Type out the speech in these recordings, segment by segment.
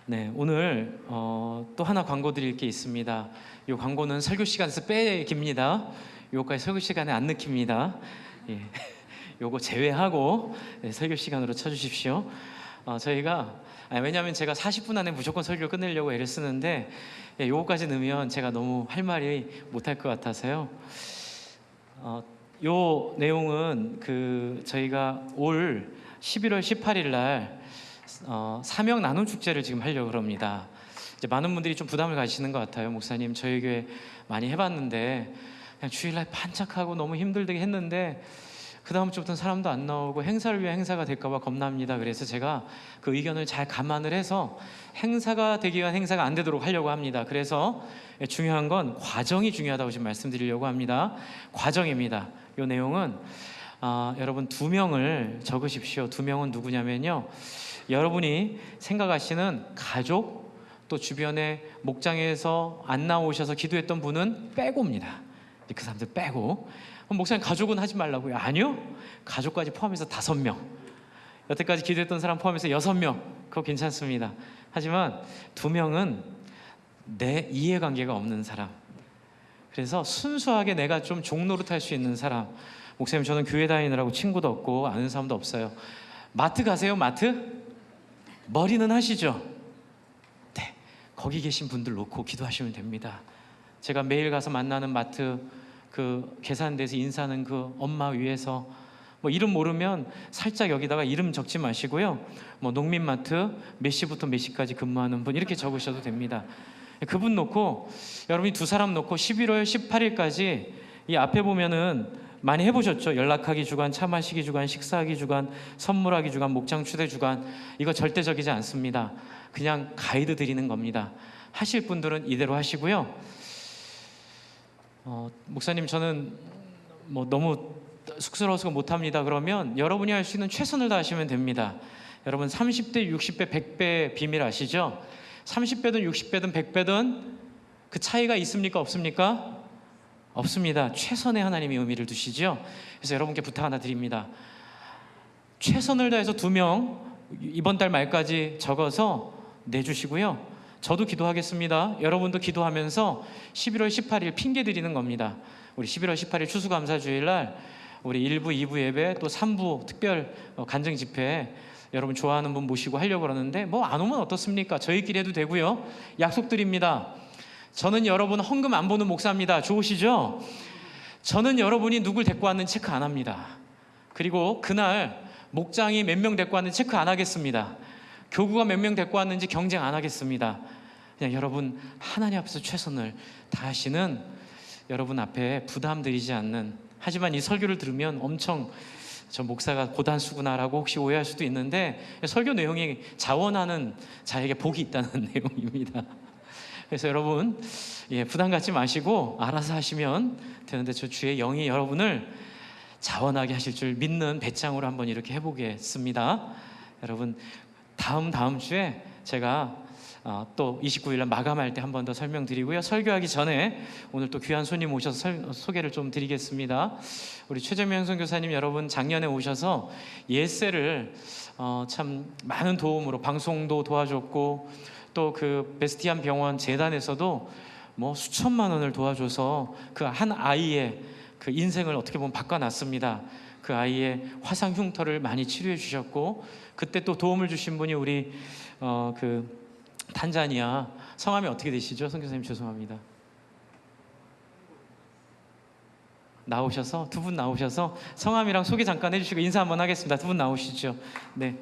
네, 오늘 또 하나 광고 드릴 게 있습니다. 이 광고는 설교 시간에서 빼깁니다. 요거까지 설교 시간에 안 넣힙니다. 예, 요거 제외하고 설교 시간으로 쳐주십시오. 저희가 왜냐하면 제가 40분 안에 무조건 설교 끝내려고 애를 쓰는데 요거까지 넣으면 제가 너무 할 말이 못할 것 같아서요. 요 내용은 저희가 올 11월 18일 날 사명 나눔 축제를 지금 하려고 합니다. 이제 많은 분들이 좀 부담을 가지시는 것 같아요. 목사님, 저희 교회 많이 해봤는데 그냥 주일날 반짝하고 너무 힘들게 했는데 그 다음 주부터는 사람도 안 나오고 행사를 위한 행사가 될까봐 겁납니다. 그래서 제가 그 의견을 잘 감안을 해서 행사가 되기 위한 행사가 안 되도록 하려고 합니다. 그래서 중요한 건 과정이 중요하다고 지금 말씀드리려고 합니다. 과정입니다. 이 내용은 여러분 2명을 적으십시오. 2명은 누구냐면요, 여러분이 생각하시는 가족, 또 주변에 목장에서 안 나오셔서 기도했던 분은 빼고입니다. 그 사람들 빼고. 목사님, 가족은 하지 말라고요? 아니요, 가족까지 포함해서 5명, 여태까지 기도했던 사람 포함해서 6명, 그거 괜찮습니다. 하지만 2명은 내 이해관계가 없는 사람, 그래서 순수하게 내가 좀 종로로 탈 수 있는 사람. 목사님, 저는 교회 다니느라고 친구도 없고 아는 사람도 없어요. 마트 가세요? 마트? 머리는 하시죠? 네, 거기 계신 분들 놓고 기도하시면 됩니다. 제가 매일 가서 만나는 마트 그 계산대에서 인사하는 그 엄마 위에서 뭐 이름 모르면 살짝 여기다가 이름 적지 마시고요, 뭐 농민마트 몇 시부터 몇 시까지 근무하는 분 이렇게 적으셔도 됩니다. 그분 놓고, 여러분이 2사람 놓고 11월 18일까지 이 앞에 보면은 많이 해보셨죠? 연락하기 주간, 차 마시기 주간, 식사하기 주간, 선물하기 주간, 목장 추대 주간. 이거 절대적이지 않습니다. 그냥 가이드 드리는 겁니다. 하실 분들은 이대로 하시고요. 목사님, 저는 뭐 너무 쑥스러워서 못합니다. 그러면 여러분이 할 수 있는 최선을 다하시면 됩니다. 여러분 30배, 60배, 100배 비밀 아시죠? 30배든 60배든 100배든 그 차이가 있습니까? 없습니까? 없습니다. 최선의 하나님이 의미를 두시죠. 그래서 여러분께 부탁 하나 드립니다. 최선을 다해서 2명 이번 달 말까지 적어서 내주시고요, 저도 기도하겠습니다. 여러분도 기도하면서 11월 18일 핑계 드리는 겁니다. 우리 11월 18일 추수감사주일날 우리 1부, 2부 예배, 또 3부 특별 간증 집회 여러분 좋아하는 분 모시고 하려고 그러는데 뭐 안 오면 어떻습니까? 저희끼리 해도 되고요. 약속드립니다. 저는 여러분 헌금 안 보는 목사입니다. 좋으시죠? 저는 여러분이 누굴 데리고 왔는지 체크 안 합니다. 그리고 그날 목장이 몇 명 데리고 왔는지 체크 안 하겠습니다. 교구가 몇 명 데리고 왔는지 경쟁 안 하겠습니다. 그냥 여러분 하나님 앞에서 최선을 다하시는, 여러분 앞에 부담 드리지 않는, 하지만 이 설교를 들으면 엄청 저 목사가 고단수구나라고 혹시 오해할 수도 있는데, 설교 내용이 자원하는 자에게 복이 있다는 내용입니다. 그래서 여러분 부담 갖지 마시고 알아서 하시면 되는데, 저 주의 영이 여러분을 자원하게 하실 줄 믿는 배짱으로 한번 이렇게 해보겠습니다. 여러분 다음 주에 제가 또 29일날 마감할 때 한 번 더 설명드리고요, 설교하기 전에 오늘 또 귀한 손님 오셔서 소개를 좀 드리겠습니다. 우리 최재명 선교사님, 여러분 작년에 오셔서 예세를 참 많은 도움으로 방송도 도와줬고, 또 그 베스티안 병원 재단에서도 뭐 수천만 원을 도와줘서 그 한 아이의 그 인생을 어떻게 보면 바꿔놨습니다. 그 아이의 화상 흉터를 많이 치료해 주셨고, 그때 또 도움을 주신 분이 우리 그 탄자니아, 성함이 어떻게 되시죠? 선교사님 죄송합니다. 나오셔서 2분 나오셔서 성함이랑 소개 잠깐 해주시고 인사 한번 하겠습니다. 2분 나오시죠. 네.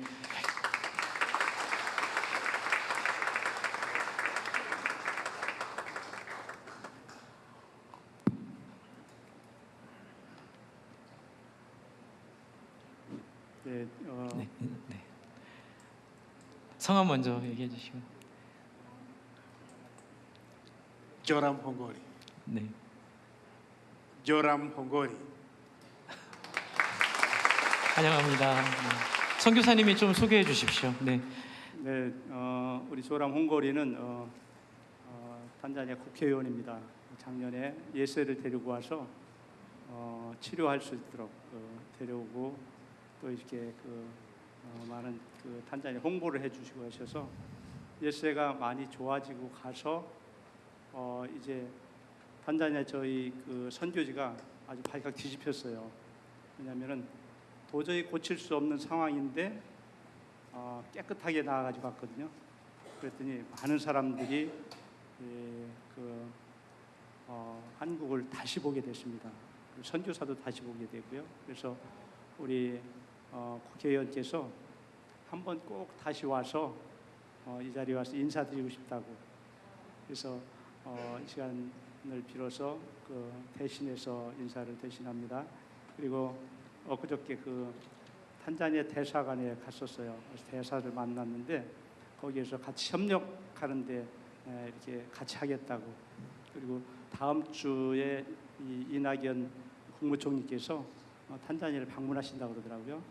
네. 성함 먼저 얘기해 주시고. 조람 홍고리. 네. 조람 홍고리. 환영합니다. 네. 선교사님이 좀 소개해 주십시오. 네. 네, 우리 조람 홍고리는 탄자니아 국회의원입니다. 작년에 예세를 데리고 와서 치료할 수 있도록 데려오고, 또 이렇게 많은 탄자니아 홍보를 해주시고 하셔서 예세가 많이 좋아지고 가서 이제 탄자니아 저희 그 선교지가 아주 발칵 뒤집혔어요. 왜냐하면은 도저히 고칠 수 없는 상황인데 깨끗하게 나아가지고 갔거든요. 그랬더니 많은 사람들이 한국을 다시 보게 됐습니다. 선교사도 다시 보게 되고요. 그래서 우리 국회의원께서 한번 꼭 다시 와서 이 자리에 와서 인사드리고 싶다고. 그래서 이 시간을 빌어서 그 대신해서 인사를 대신합니다. 그리고 엊그저께 그 탄자니아 대사관에 갔었어요. 그래서 대사를 만났는데 거기에서 같이 협력하는데 이렇게 같이 하겠다고. 그리고 다음 주에 이 이낙연 국무총리께서 탄자니아를 방문하신다고 그러더라고요.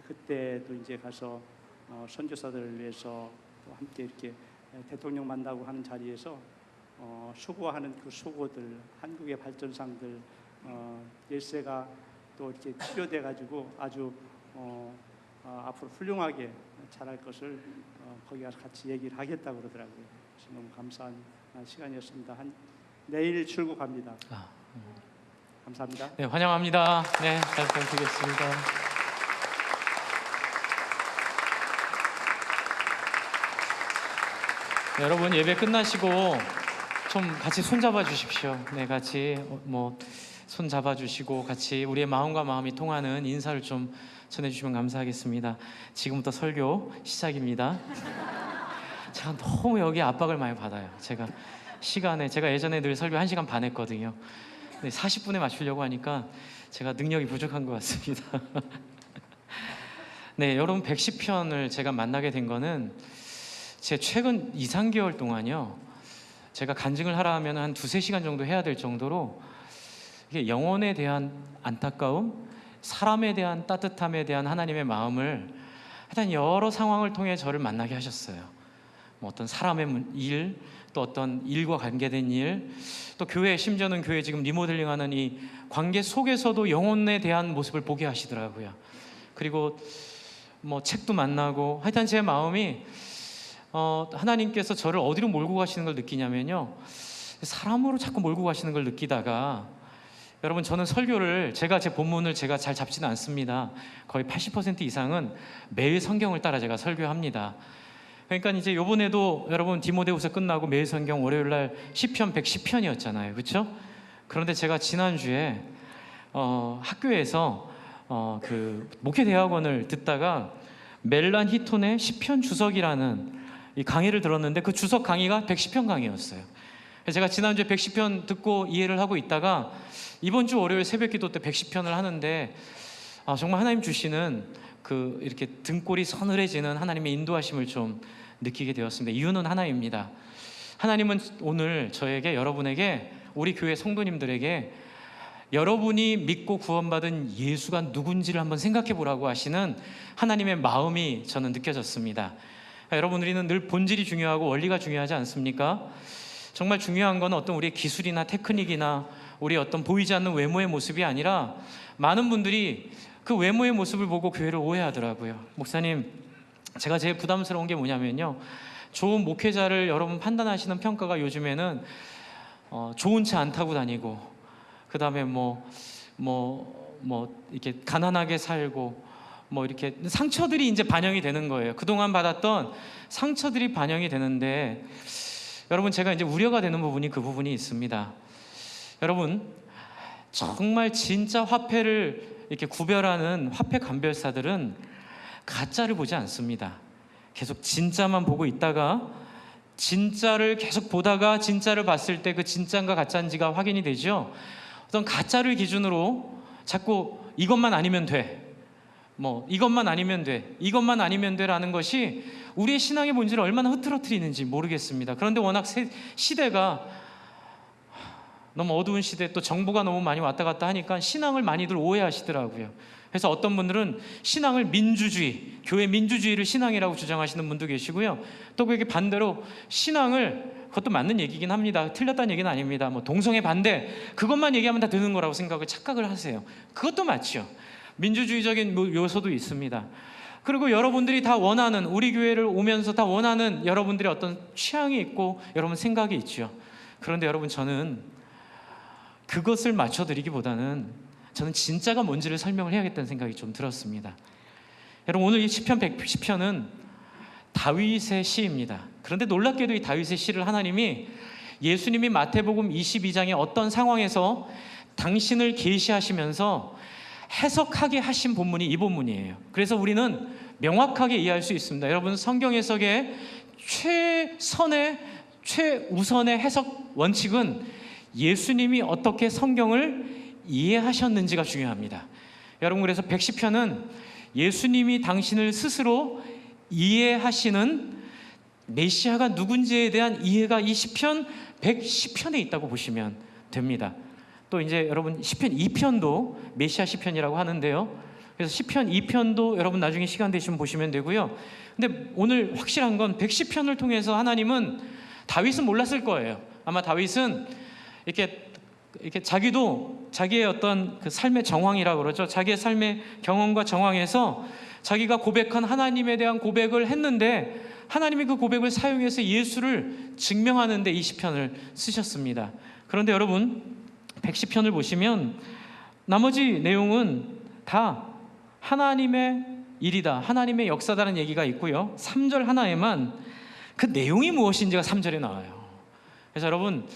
그때도 이제 가서 선교사들을 위해서 또 함께 이렇게 대통령 만나고 하는 자리에서 수고하는 그 수고들, 한국의 발전상들, 예세가 또 이렇게 치료돼 가지고 아주 앞으로 훌륭하게 잘할 것을 거기 가서 같이 얘기를 하겠다고 그러더라고요. 그래서 너무 감사한 시간이었습니다. 내일 출국합니다. 감사합니다. 네, 환영합니다. 네, 잘 부탁드리겠습니다. 네, 여러분 예배 끝나시고 좀 같이 손 잡아 주십시오. 네, 같이 손 잡아 주시고 같이 우리의 마음과 마음이 통하는 인사를 좀 전해주시면 감사하겠습니다. 지금부터 설교 시작입니다. 제가 너무 여기 압박을 많이 받아요. 제가 예전에 늘 설교 1시간 반 했거든요. 40분에 맞추려고 하니까 제가 능력이 부족한 것 같습니다. 네, 여러분 110편을 제가 만나게 된 거는 제 최근 2, 3개월 동안요. 제가 간증을 하라 하면 한 2-3시간 정도 해야 될 정도로 이게 영혼에 대한 안타까움, 사람에 대한 따뜻함에 대한 하나님의 마음을 하여튼 여러 상황을 통해 저를 만나게 하셨어요. 어떤 사람의 일, 또 어떤 일과 관계된 일, 또 교회, 심지어는 교회 지금 리모델링하는 이 관계 속에서도 영혼에 대한 모습을 보게 하시더라고요. 그리고 책도 만나고 하여튼 제 마음이 하나님께서 저를 어디로 몰고 가시는 걸 느끼냐면요, 사람으로 자꾸 몰고 가시는 걸 느끼다가, 여러분 저는 설교를 제 본문을 제가 잘 잡지는 않습니다. 거의 80% 이상은 매일 성경을 따라 제가 설교합니다. 그러니까 이제 요번에도 여러분 디모데후서 끝나고 매일 성경 월요일 날 시편 110편이었잖아요. 그렇죠? 그런데 제가 지난주에 학교에서 그 목회 대학원을 듣다가 멜란 히톤의 시편 주석이라는 이 강의를 들었는데 그 주석 강의가 110편 강의였어요. 제가 지난주에 110편 듣고 이해를 하고 있다가 이번 주 월요일 새벽기도 때 110편을 하는데 정말 하나님 주시는 그 이렇게 등골이 서늘해지는 하나님의 인도하심을 좀 느끼게 되었습니다. 이유는 하나입니다. 하나님은 오늘 저에게, 여러분에게, 우리 교회 성도님들에게 여러분이 믿고 구원받은 예수가 누군지를 한번 생각해 보라고 하시는 하나님의 마음이 저는 느껴졌습니다. 여러분, 우리는 늘 본질이 중요하고 원리가 중요하지 않습니까? 정말 중요한 건 어떤 우리의 기술이나 테크닉이나 우리 어떤 보이지 않는 외모의 모습이 아니라, 많은 분들이 그 외모의 모습을 보고 교회를 오해하더라고요. 목사님, 제가 제일 부담스러운 게 뭐냐면요, 좋은 목회자를 여러분 판단하시는 평가가 요즘에는 좋은 차 안 타고 다니고, 그 다음에 이렇게 가난하게 살고, 이렇게 상처들이 이제 반영이 되는 거예요. 그동안 받았던 상처들이 반영이 되는데, 여러분 제가 이제 우려가 되는 부분이 그 부분이 있습니다. 여러분, 정말 진짜 화폐를 이렇게 구별하는 화폐 감별사들은 가짜를 보지 않습니다. 계속 진짜만 보고 있다가 진짜를 계속 보다가 진짜를 봤을 때 그 진짜인가 가짜인지가 확인이 되죠. 어떤 가짜를 기준으로 자꾸 이것만 아니면 돼, 이것만 아니면 돼, 이것만 아니면 돼라는 것이 우리의 신앙의 본질을 얼마나 흐트러뜨리는지 모르겠습니다. 그런데 워낙 시대가 너무 어두운 시대, 또 정보가 너무 많이 왔다 갔다 하니까 신앙을 많이들 오해하시더라고요. 그래서 어떤 분들은 신앙을 민주주의, 교회 민주주의를 신앙이라고 주장하시는 분도 계시고요. 또 그게 반대로 신앙을, 그것도 맞는 얘기긴 합니다. 틀렸다는 얘기는 아닙니다. 동성애 반대, 그것만 얘기하면 다 되는 거라고 착각을 하세요. 그것도 맞죠. 민주주의적인 요소도 있습니다. 그리고 여러분들이 다 원하는, 우리 교회를 오면서 다 원하는 여러분들의 어떤 취향이 있고 여러분 생각이 있죠. 그런데 여러분, 저는 그것을 맞춰드리기보다는 저는 진짜가 뭔지를 설명을 해야겠다는 생각이 좀 들었습니다. 여러분, 오늘 이 시편 110편은 다윗의 시입니다. 그런데 놀랍게도 이 다윗의 시를 하나님이 예수님이 마태복음 22장의 어떤 상황에서 당신을 계시하시면서 해석하게 하신 본문이 이 본문이에요. 그래서 우리는 명확하게 이해할 수 있습니다. 여러분, 성경 해석의 최우선의 해석 원칙은 예수님이 어떻게 성경을 이해하셨는지가 중요합니다. 여러분, 그래서 110편은 예수님이 당신을 스스로 이해하시는 메시아가 누군지에 대한 이해가 이 시편 110편에 있다고 보시면 됩니다. 또 이제 여러분, 시편 2편도 메시아 시편이라고 하는데요. 그래서 시편 2편도 여러분 나중에 시간 되시면 보시면 되고요. 근데 오늘 확실한 건 110편을 통해서 하나님은, 다윗은 몰랐을 거예요. 아마 다윗은 이렇게 자기도 자기의 어떤 그 삶의 정황이라고 그러죠. 자기의 삶의 경험과 정황에서 자기가 고백한 하나님에 대한 고백을 했는데 하나님이 그 고백을 사용해서 예수를 증명하는 데 이 시편을 쓰셨습니다. 그런데 여러분, 110편을 보시면 나머지 내용은 다 하나님의 일이다, 하나님의 역사다라는 얘기가 있고요. 3절 하나에만 그 내용이 무엇인지가 3절에 나와요. 그래서 여러분,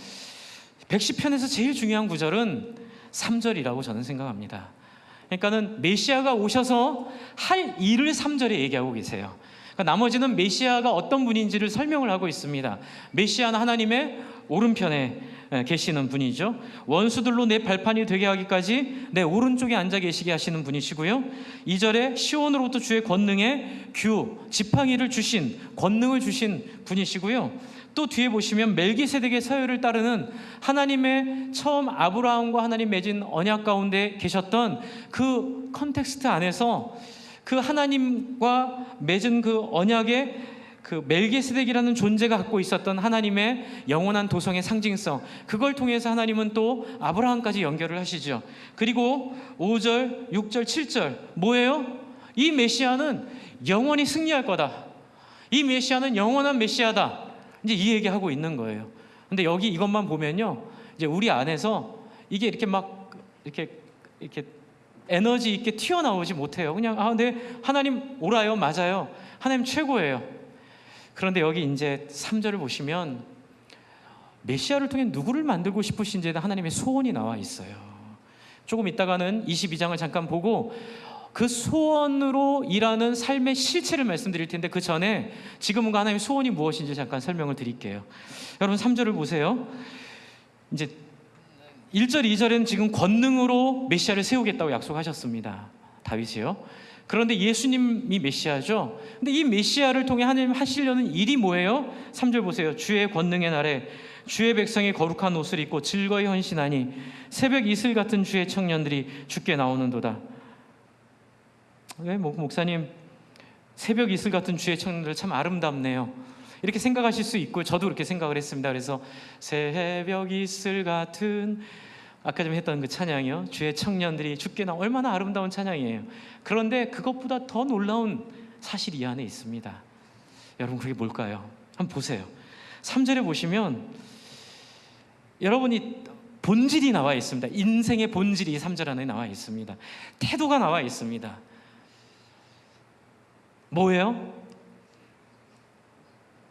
110편에서 제일 중요한 구절은 3절이라고 저는 생각합니다. 그러니까는 메시아가 오셔서 할 일을 3절에 얘기하고 계세요. 그러니까 나머지는 메시아가 어떤 분인지를 설명을 하고 있습니다. 메시아는 하나님의 오른편에 계시는 분이죠. 원수들로 내 발판이 되게 하기까지 내 오른쪽에 앉아 계시게 하시는 분이시고요. 2절에 시온으로부터 주의 권능의 지팡이를 주신, 권능을 주신 분이시고요. 또 뒤에 보시면 멜기세덱의 서열을 따르는 하나님의 처음 아브라함과 하나님 맺은 언약 가운데 계셨던 그 컨텍스트 안에서 그 하나님과 맺은 그 언약의 그 멜기세덱이라는 존재가 갖고 있었던 하나님의 영원한 도성의 상징성, 그걸 통해서 하나님은 또 아브라함까지 연결을 하시죠. 그리고 5절, 6절, 7절 뭐예요? 이 메시아는 영원히 승리할 거다. 이 메시아는 영원한 메시아다. 이제 이 얘기하고 있는 거예요. 근데 여기 이것만 보면요, 이제 우리 안에서 이게 이렇게 막 이렇게 에너지 있게 튀어나오지 못해요. 그냥 네, 하나님 옳아요, 맞아요, 하나님 최고예요. 그런데 여기 이제 3절을 보시면 메시아를 통해 누구를 만들고 싶으신지에 대한 하나님의 소원이 나와 있어요. 조금 있다가는 22장을 잠깐 보고 그 소원으로 일하는 삶의 실체를 말씀드릴 텐데, 그 전에 지금은 그 하나님의 소원이 무엇인지 잠깐 설명을 드릴게요. 여러분, 3절을 보세요. 이제 1절, 2절에는 지금 권능으로 메시아를 세우겠다고 약속하셨습니다, 다윗이요. 그런데 예수님이 메시아죠. 근데 이 메시아를 통해 하나님 하시려는 일이 뭐예요? 3절 보세요. 주의 권능의 날에 주의 백성이 거룩한 옷을 입고 즐거이 헌신하니 새벽 이슬 같은 주의 청년들이 주께 나오는도다. 왜 목사님, 새벽 이슬 같은 주의 청년들 참 아름답네요, 이렇게 생각하실 수 있고, 저도 그렇게 생각을 했습니다. 그래서 새벽 이슬 같은, 아까 좀 했던 그 찬양이요, 주의 청년들이 주께 나오, 얼마나 아름다운 찬양이에요. 그런데 그것보다 더 놀라운 사실이 이 안에 있습니다. 여러분, 그게 뭘까요? 한번 보세요. 3절에 보시면 여러분이 본질이 나와 있습니다. 인생의 본질이 3절 안에 나와 있습니다. 태도가 나와 있습니다. 뭐예요?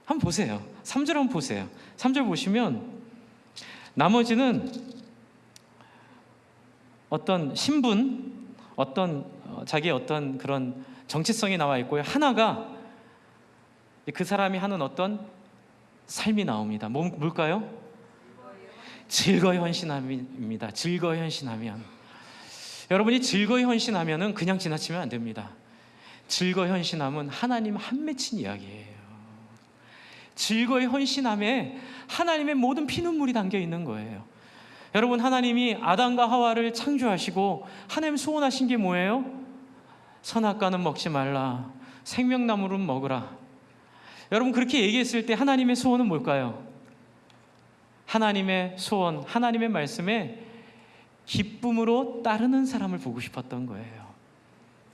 한번 보세요. 3절 한번 보세요. 3절 보시면 나머지는 어떤 신분, 자기의 어떤 그런 정체성이 나와 있고요. 하나가 그 사람이 하는 어떤 삶이 나옵니다. 뭘까요? 즐거이 헌신함입니다. 즐거이 헌신하면, 여러분이 즐거이 헌신하면은 그냥 지나치면 안 됩니다. 즐거이 헌신함은 하나님 한 맺힌 이야기예요. 즐거이 헌신함에 하나님의 모든 피눈물이 담겨 있는 거예요. 여러분, 하나님이 아담과 하와를 창조하시고 하나님 소원하신 게 뭐예요? 선악과는 먹지 말라, 생명나무는 먹으라. 여러분, 그렇게 얘기했을 때 하나님의 소원은 뭘까요? 하나님의 소원, 하나님의 말씀에 기쁨으로 따르는 사람을 보고 싶었던 거예요.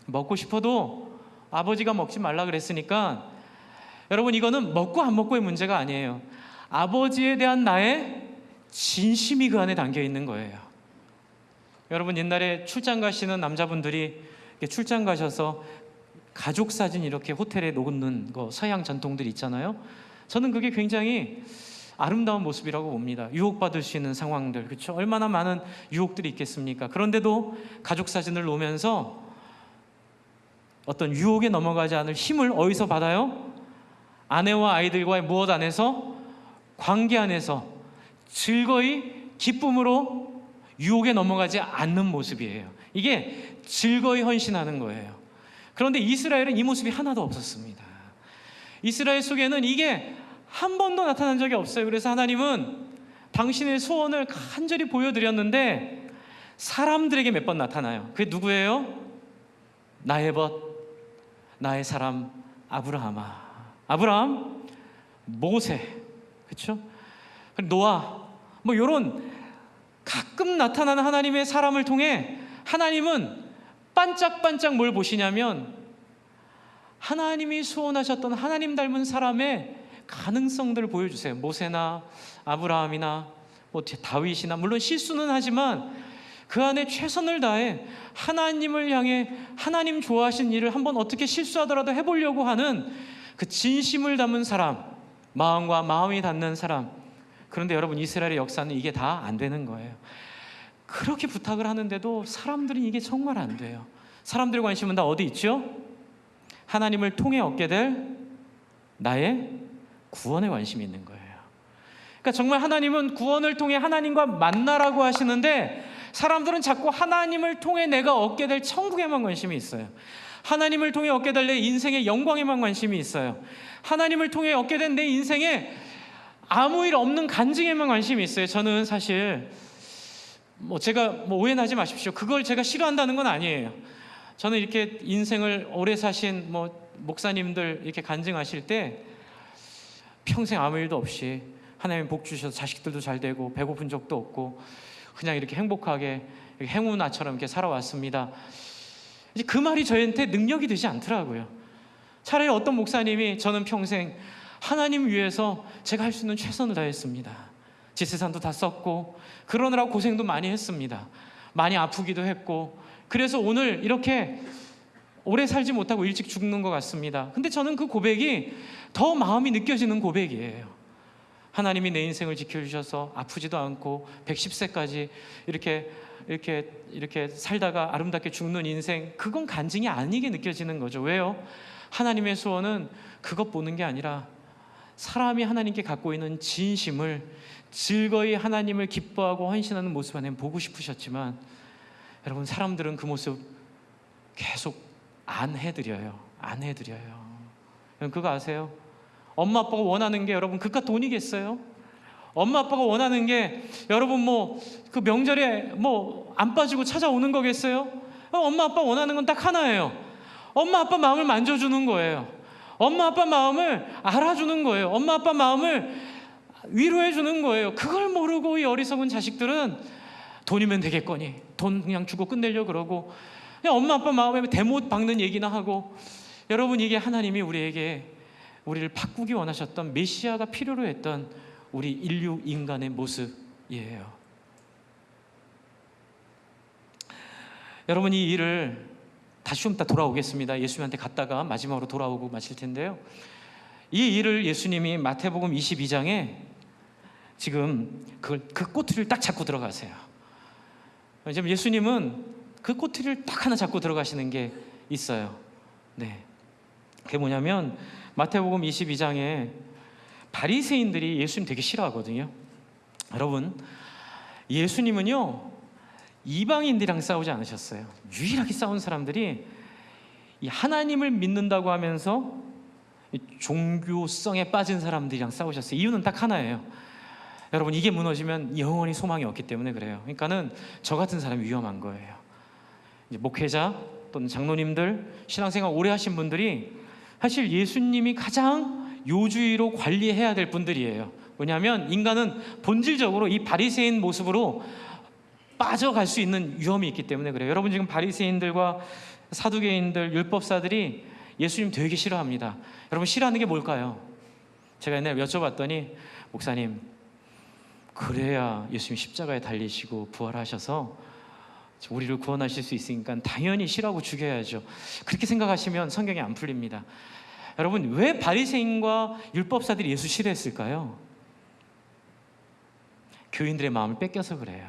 먹고 싶어도 아버지가 먹지 말라 그랬으니까 여러분 이거는 먹고 안 먹고의 문제가 아니에요. 아버지에 대한 나의 진심이 그 안에 담겨 있는 거예요. 여러분 옛날에 출장 가시는 남자분들이 이렇게 출장 가셔서 가족 사진 이렇게 호텔에 놓는 거 서양 전통들 있잖아요. 저는 그게 굉장히 아름다운 모습이라고 봅니다. 유혹받을 수 있는 상황들, 그렇죠? 얼마나 많은 유혹들이 있겠습니까? 그런데도 가족 사진을 놓으면서 어떤 유혹에 넘어가지 않을 힘을 어디서 받아요? 아내와 아이들과의 무엇 안에서? 관계 안에서 즐거이 기쁨으로 유혹에 넘어가지 않는 모습이에요. 이게 즐거이 헌신하는 거예요. 그런데 이스라엘은 이 모습이 하나도 없었습니다. 이스라엘 속에는 이게 한 번도 나타난 적이 없어요. 그래서 하나님은 당신의 소원을 간절히 보여드렸는데 사람들에게 몇 번 나타나요. 그게 누구예요? 나의 벗, 나의 사람 아브라함아. 아브라함, 모세, 그렇죠? 노아, 뭐 이런 가끔 나타나는 하나님의 사람을 통해 하나님은 반짝반짝 뭘 보시냐면 하나님이 소원하셨던 하나님 닮은 사람의 가능성들을 보여주세요. 모세나 아브라함이나 뭐 다윗이나 물론 실수는 하지만 그 안에 최선을 다해 하나님을 향해 하나님 좋아하신 일을 한번 어떻게 실수하더라도 해보려고 하는 그 진심을 담은 사람, 마음과 마음이 닿는 사람. 그런데 여러분 이스라엘의 역사는 이게 다 안 되는 거예요. 그렇게 부탁을 하는데도 사람들은 이게 정말 안 돼요. 사람들의 관심은 다 어디 있죠? 하나님을 통해 얻게 될 나의 구원에 관심이 있는 거예요. 그러니까 정말 하나님은 구원을 통해 하나님과 만나라고 하시는데 사람들은 자꾸 하나님을 통해 내가 얻게 될 천국에만 관심이 있어요. 하나님을 통해 얻게 될 내 인생의 영광에만 관심이 있어요. 하나님을 통해 얻게 된 내 인생에 아무 일 없는 간증에만 관심이 있어요. 저는 사실 제가 오해하지 마십시오. 그걸 제가 싫어한다는 건 아니에요. 저는 이렇게 인생을 오래 사신 목사님들 이렇게 간증하실 때 평생 아무 일도 없이 하나님 복 주셔서 자식들도 잘 되고 배고픈 적도 없고 그냥 이렇게 행복하게 행운아처럼 이렇게 살아왔습니다. 이제 그 말이 저한테 능력이 되지 않더라고요. 차라리 어떤 목사님이 저는 평생 하나님 위해서 제가 할 수 있는 최선을 다했습니다. 제 재산도 다 썼고 그러느라 고생도 많이 했습니다. 많이 아프기도 했고 그래서 오늘 이렇게 오래 살지 못하고 일찍 죽는 것 같습니다. 근데 저는 그 고백이 더 마음이 느껴지는 고백이에요. 하나님이 내 인생을 지켜주셔서 아프지도 않고 110세까지 이렇게 살다가 아름답게 죽는 인생, 그건 간증이 아니게 느껴지는 거죠. 왜요? 하나님의 소원은 그것 보는 게 아니라 사람이 하나님께 갖고 있는 진심을 즐거이 하나님을 기뻐하고 헌신하는 모습 안에 보고 싶으셨지만 여러분 사람들은 그 모습 계속 안 해드려요. 여러분 그거 아세요? 엄마 아빠가 원하는 게 여러분 그깟 돈이겠어요? 엄마 아빠가 원하는 게 여러분 그 명절에 안 빠지고 찾아오는 거겠어요? 엄마 아빠 원하는 건 딱 하나예요. 엄마 아빠 마음을 만져주는 거예요. 엄마 아빠 마음을 알아주는 거예요. 엄마 아빠 마음을 위로해 주는 거예요. 그걸 모르고 이 어리석은 자식들은 돈이면 되겠거니 돈 그냥 주고 끝내려고 그러고 그냥 엄마 아빠 마음에 대못 박는 얘기나 하고. 여러분 이게 하나님이 우리를 바꾸기 원하셨던 메시아가 필요로 했던 우리 인류 인간의 모습이에요. 여러분 이 일을 다시 좀 이따 돌아오겠습니다. 예수님한테 갔다가 마지막으로 돌아오고 마칠 텐데요. 이 일을 예수님이 마태복음 22장에 지금 그 꼬투리를 딱 잡고 들어가세요. 지금 예수님은 그 꼬투리를 딱 하나 잡고 들어가시는 게 있어요. 네, 그게 뭐냐면 마태복음 22장에 바리새인들이 예수님 되게 싫어하거든요. 여러분 예수님은요 이방인들이랑 싸우지 않으셨어요. 유일하게 싸운 사람들이 이 하나님을 믿는다고 하면서 종교성에 빠진 사람들이랑 싸우셨어요. 이유는 딱 하나예요. 여러분 이게 무너지면 영원히 소망이 없기 때문에 그래요. 그러니까는 저 같은 사람이 위험한 거예요. 이제 목회자 또는 장로님들 신앙생활 오래 하신 분들이 사실 예수님이 가장 요주의로 관리해야 될 분들이에요. 왜냐하면 인간은 본질적으로 이 바리새인 모습으로 빠져갈 수 있는 위험이 있기 때문에 그래요. 여러분 지금 바리새인들과 사두개인들 율법사들이 예수님 되게 싫어합니다. 여러분 싫어하는 게 뭘까요? 제가 옛날에 여쭤봤더니 목사님 그래야 예수님 십자가에 달리시고 부활하셔서 우리를 구원하실 수 있으니까 당연히 싫어하고 죽여야죠. 그렇게 생각하시면 성경이 안 풀립니다. 여러분 왜 바리새인과 율법사들이 예수 싫어했을까요? 교인들의 마음을 뺏겨서 그래요.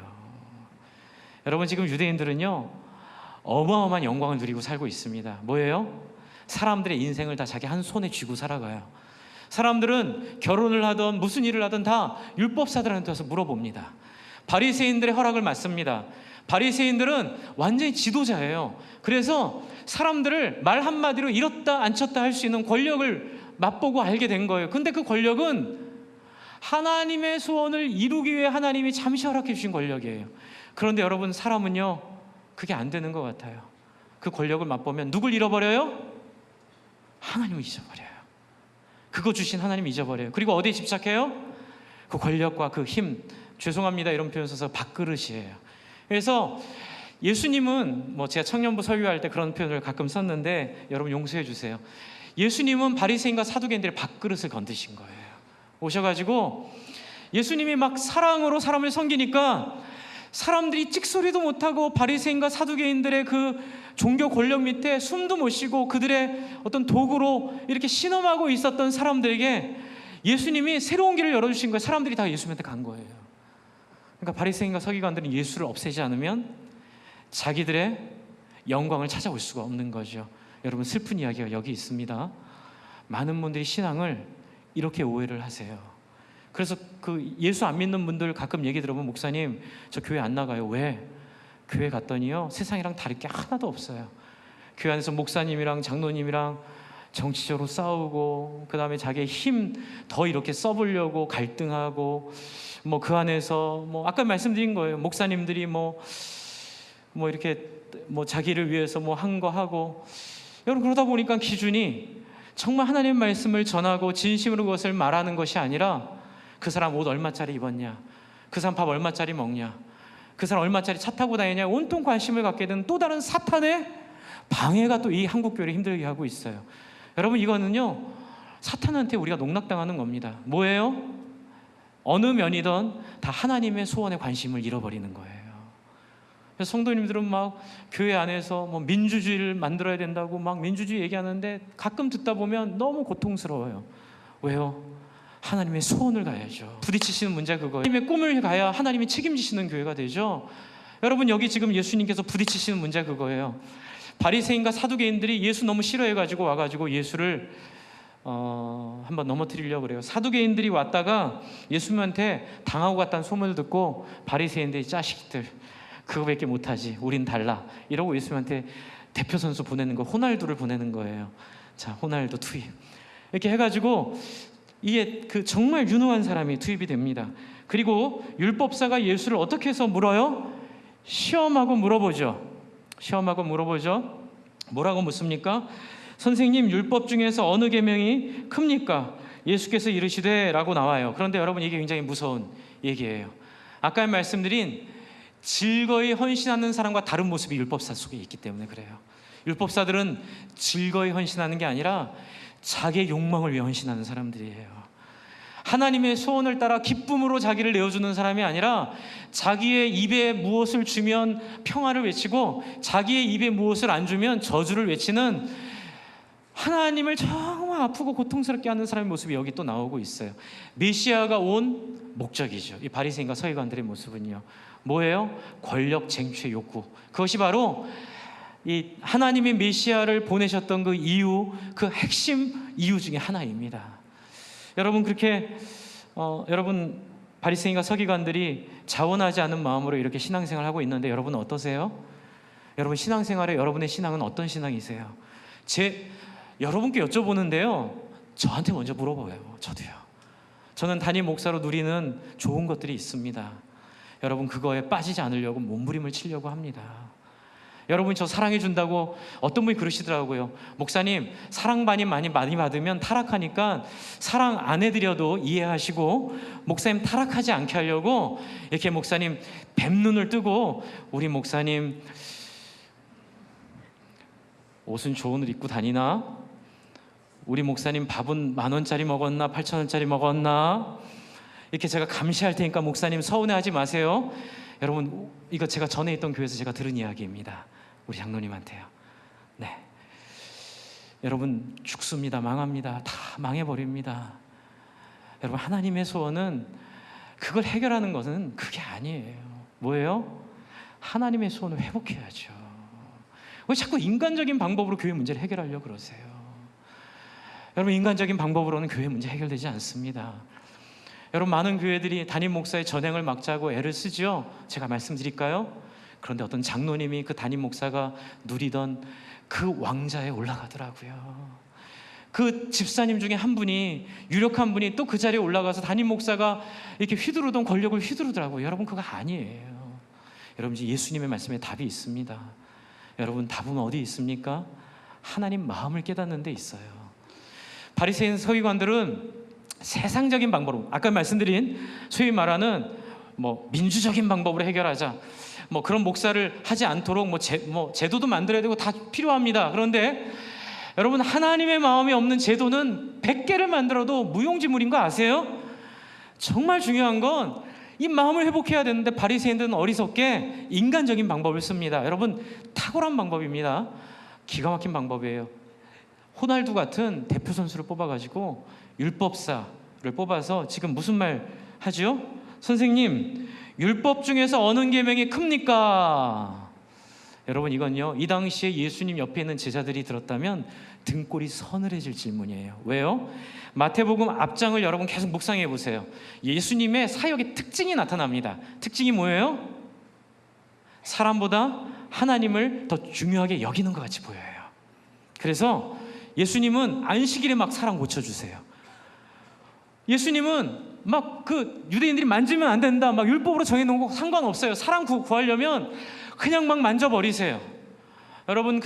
여러분 지금 유대인들은요 어마어마한 영광을 누리고 살고 있습니다. 뭐예요? 사람들의 인생을 다 자기 한 손에 쥐고 살아가요. 사람들은 결혼을 하든 무슨 일을 하든 다 율법사들한테 와서 물어봅니다. 바리새인들의 허락을 받습니다. 바리새인들은 완전히 지도자예요. 그래서 사람들을 말 한마디로 이렇다 앉혔다 할 수 있는 권력을 맛보고 알게 된 거예요. 근데 그 권력은 하나님의 소원을 이루기 위해 하나님이 잠시 허락해 주신 권력이에요. 그런데 여러분 사람은요 그게 안 되는 것 같아요. 그 권력을 맛보면 누굴 잃어버려요? 하나님을 잊어버려요. 그거 주신 하나님 잊어버려요. 그리고 어디에 집착해요? 그 권력과 그 힘, 죄송합니다 이런 표현 써서 밥그릇이에요. 그래서 예수님은 제가 청년부 설교할 때 그런 표현을 가끔 썼는데 여러분 용서해 주세요. 예수님은 바리새인과 사두개인들의 밥그릇을 건드신 거예요. 오셔가지고 예수님이 막 사랑으로 사람을 섬기니까 사람들이 찍소리도 못하고 바리새인과 사두개인들의 그 종교 권력 밑에 숨도 못 쉬고 그들의 어떤 도구로 이렇게 신음하고 있었던 사람들에게 예수님이 새로운 길을 열어주신 거예요. 사람들이 다 예수님한테 간 거예요. 그러니까 바리새인과 서기관들은 예수를 없애지 않으면 자기들의 영광을 찾아올 수가 없는 거죠. 여러분 슬픈 이야기가 여기 있습니다. 많은 분들이 신앙을 이렇게 오해를 하세요. 그래서 그 예수 안 믿는 분들 가끔 얘기 들어보면 목사님 저 교회 안 나가요. 왜? 교회 갔더니요 세상이랑 다를 게 하나도 없어요. 교회 안에서 목사님이랑 장로님이랑 정치적으로 싸우고 그 다음에 자기의 힘 더 이렇게 써보려고 갈등하고 그 안에서 아까 말씀드린 거예요. 목사님들이 이렇게 자기를 위해서 한 거 하고 여러분 그러다 보니까 기준이 정말 하나님의 말씀을 전하고 진심으로 그것을 말하는 것이 아니라 그 사람 옷 얼마짜리 입었냐, 그 사람 밥 얼마짜리 먹냐, 그 사람 얼마짜리 차 타고 다니냐, 온통 관심을 갖게 되는 또 다른 사탄의 방해가 또 이 한국교회를 힘들게 하고 있어요. 여러분 이거는요 사탄한테 우리가 농락당하는 겁니다. 뭐예요? 어느 면이든 다 하나님의 소원에 관심을 잃어버리는 거예요. 그래서 성도님들은 막 교회 안에서 민주주의를 만들어야 된다고 막 민주주의 얘기하는데 가끔 듣다 보면 너무 고통스러워요. 왜요? 하나님의 소원을 가야죠. 부딪히시는 문제가 그거예요. 하나님의 꿈을 가야 하나님이 책임지시는 교회가 되죠. 여러분 여기 지금 예수님께서 부딪히시는 문제가 그거예요. 바리새인과 사두개인들이 예수 너무 싫어해가지고 와가지고 예수를 한번 넘어뜨리려고 그래요. 사두개인들이 왔다가 예수님한테 당하고 갔다는 소문을 듣고 바리새인들이 자식들 그거밖에 못하지 우린 달라 이러고 예수님한테 대표 선수 보내는 거 호날두를 보내는 거예요. 자 호날두 투입 이렇게 해가지고 이게 그 정말 유능한 사람이 투입이 됩니다. 그리고 율법사가 예수를 어떻게 해서 물어요? 시험하고 물어보죠. 뭐라고 묻습니까? 선생님 율법 중에서 어느 계명이 큽니까? 예수께서 이르시되 라고 나와요. 그런데 여러분 이게 굉장히 무서운 얘기예요. 아까 말씀드린 즐거이 헌신하는 사람과 다른 모습이 율법사 속에 있기 때문에 그래요. 율법사들은 즐거이 헌신하는 게 아니라 자기의 욕망을 위해 헌신하는 사람들이에요. 하나님의 소원을 따라 기쁨으로 자기를 내어주는 사람이 아니라 자기의 입에 무엇을 주면 평화를 외치고 자기의 입에 무엇을 안 주면 저주를 외치는 하나님을 정말 아프고 고통스럽게 하는 사람의 모습이 여기 또 나오고 있어요. 메시아가 온 목적이죠. 이 바리새인과 서기관들의 모습은요. 뭐예요? 권력 쟁취의 욕구. 그것이 바로 이 하나님의 메시아를 보내셨던 그 이유, 그 핵심 이유 중에 하나입니다. 여러분 그렇게 여러분 바리새인과 서기관들이 자원하지 않은 마음으로 이렇게 신앙생활을 하고 있는데 여러분 어떠세요? 여러분 신앙생활에 여러분의 신앙은 어떤 신앙이세요? 여러분께 여쭤보는데요 저한테 먼저 물어봐요. 저도요. 저는 담임 목사로 누리는 좋은 것들이 있습니다. 여러분 그거에 빠지지 않으려고 몸부림을 치려고 합니다. 여러분 저 사랑해 준다고 어떤 분이 그러시더라고요. 목사님 사랑 많이 받으면 타락하니까 사랑 안 해드려도 이해하시고 목사님 타락하지 않게 하려고 이렇게 목사님 뱀눈을 뜨고 우리 목사님 옷은 좋은 옷 입고 다니나? 우리 목사님 밥은 10,000원짜리 먹었나 8,000원짜리 먹었나 이렇게 제가 감시할 테니까 목사님 서운해하지 마세요. 여러분 이거 제가 전에 있던 교회에서 제가 들은 이야기입니다. 우리 장로님한테요. 네, 여러분 죽습니다. 망합니다. 다 망해버립니다. 여러분 하나님의 소원은 그걸 해결하는 것은 그게 아니에요. 뭐예요? 하나님의 소원을 회복해야죠. 왜 자꾸 인간적인 방법으로 교회 문제를 해결하려고 그러세요? 여러분 인간적인 방법으로는 교회 문제 해결되지 않습니다. 여러분 많은 교회들이 담임 목사의 전행을 막자고 애를 쓰죠. 제가 말씀드릴까요? 그런데 어떤 장로님이 그 담임 목사가 누리던 그 왕좌에 올라가더라고요. 그 집사님 중에 한 분이, 유력한 분이 또 그 자리에 올라가서 담임 목사가 이렇게 휘두르던 권력을 휘두르더라고요. 여러분 그거 아니에요. 여러분 예수님의 말씀에 답이 있습니다. 여러분 답은 어디 있습니까? 하나님 마음을 깨닫는 데 있어요. 바리새인 서기관들은 세상적인 방법으로, 아까 말씀드린 소위 말하는 민주적인 방법으로 해결하자, 그런 목사를 하지 않도록 제도도 만들어야 되고 다 필요합니다. 그런데 여러분 하나님의 마음이 없는 제도는 100개를 만들어도 무용지물인 거 아세요? 정말 중요한 건 이 마음을 회복해야 되는데 바리새인들은 어리석게 인간적인 방법을 씁니다. 여러분 탁월한 방법입니다. 기가 막힌 방법이에요. 호날두 같은 대표 선수를 뽑아가지고 율법사를 뽑아서 지금 무슨 말 하죠? 선생님 율법 중에서 어느 계명이 큽니까? 여러분 이건요, 이 당시에 예수님 옆에 있는 제자들이 들었다면 등골이 서늘해질 질문이에요. 왜요? 마태복음 앞장을 여러분 계속 묵상해 보세요. 예수님의 사역의 특징이 나타납니다. 특징이 뭐예요? 사람보다 하나님을 더 중요하게 여기는 것 같이 보여요. 그래서 예수님은 안식일에 막 사람 고쳐주세요. 예수님은 막 그 유대인들이 만지면 안 된다, 막 율법으로 정해놓은 거 상관없어요. 사람 구하려면 그냥 막 만져버리세요. 여러분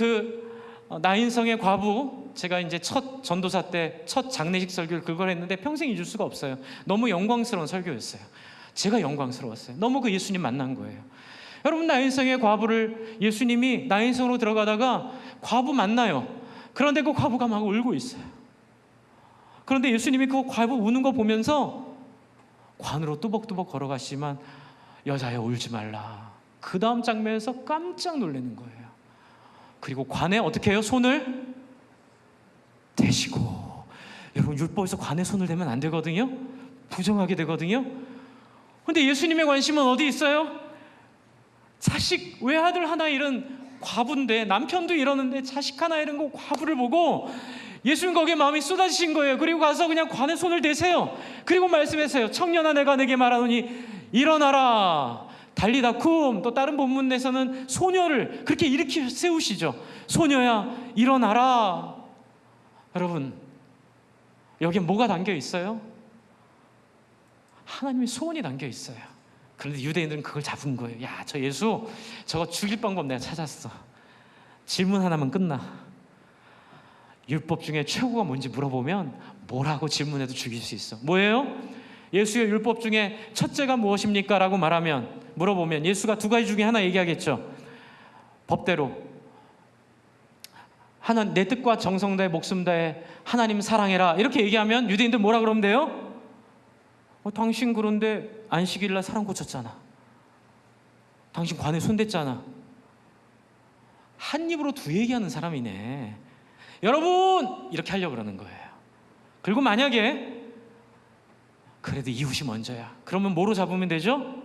나인성의 과부, 제가 이제 첫 전도사 때 첫 장례식 설교를 그걸 했는데 평생 잊을 수가 없어요. 너무 영광스러운 설교였어요. 제가 영광스러웠어요. 너무 그 예수님 만난 거예요. 여러분 나인성의 과부를 예수님이 나인성으로 들어가다가 과부 만나요. 그런데 그 과부가 막 울고 있어요. 그런데 예수님이 그 과부 우는 거 보면서 관으로 뚜벅뚜벅 걸어가시지만 여자야 울지 말라. 그 다음 장면에서 깜짝 놀라는 거예요. 그리고 관에 어떻게 해요? 손을 대시고. 여러분 율법에서 관에 손을 대면 안 되거든요. 부정하게 되거든요. 그런데 예수님의 관심은 어디 있어요? 자식 외아들 하나 잃은 과부인데, 남편도 이러는데 자식 하나 잃은 거 과부를 보고 예수님 거기에 마음이 쏟아지신 거예요. 그리고 가서 그냥 관에 손을 대세요. 그리고 말씀하세요. 청년아 내가 내게 말하노니 일어나라. 달리다 쿰. 또 다른 본문에서는 소녀를 그렇게 일으켜 세우시죠. 소녀야 일어나라. 여러분 여기에 뭐가 담겨 있어요? 하나님의 소원이 담겨 있어요. 그런데 유대인들은 그걸 잡은 거예요. 야, 저 예수 저거 죽일 방법 내가 찾았어. 질문 하나만 끝나. 율법 중에 최고가 뭔지 물어보면 뭐라고 질문해도 죽일 수 있어. 뭐예요? 예수의 율법 중에 첫째가 무엇입니까? 라고 물어보면 예수가 두 가지 중에 하나 얘기하겠죠. 법대로 내 뜻과 정성 다해 목숨 다해 하나님 사랑해라. 이렇게 얘기하면 유대인들 뭐라 그러면 돼요? 당신 그런데 안식일날 사람 고쳤잖아. 당신 관에 손댔잖아. 한 입으로 두 얘기하는 사람이네. 여러분 이렇게 하려고 그러는 거예요. 그리고 만약에 그래도 이웃이 먼저야, 그러면 뭐로 잡으면 되죠?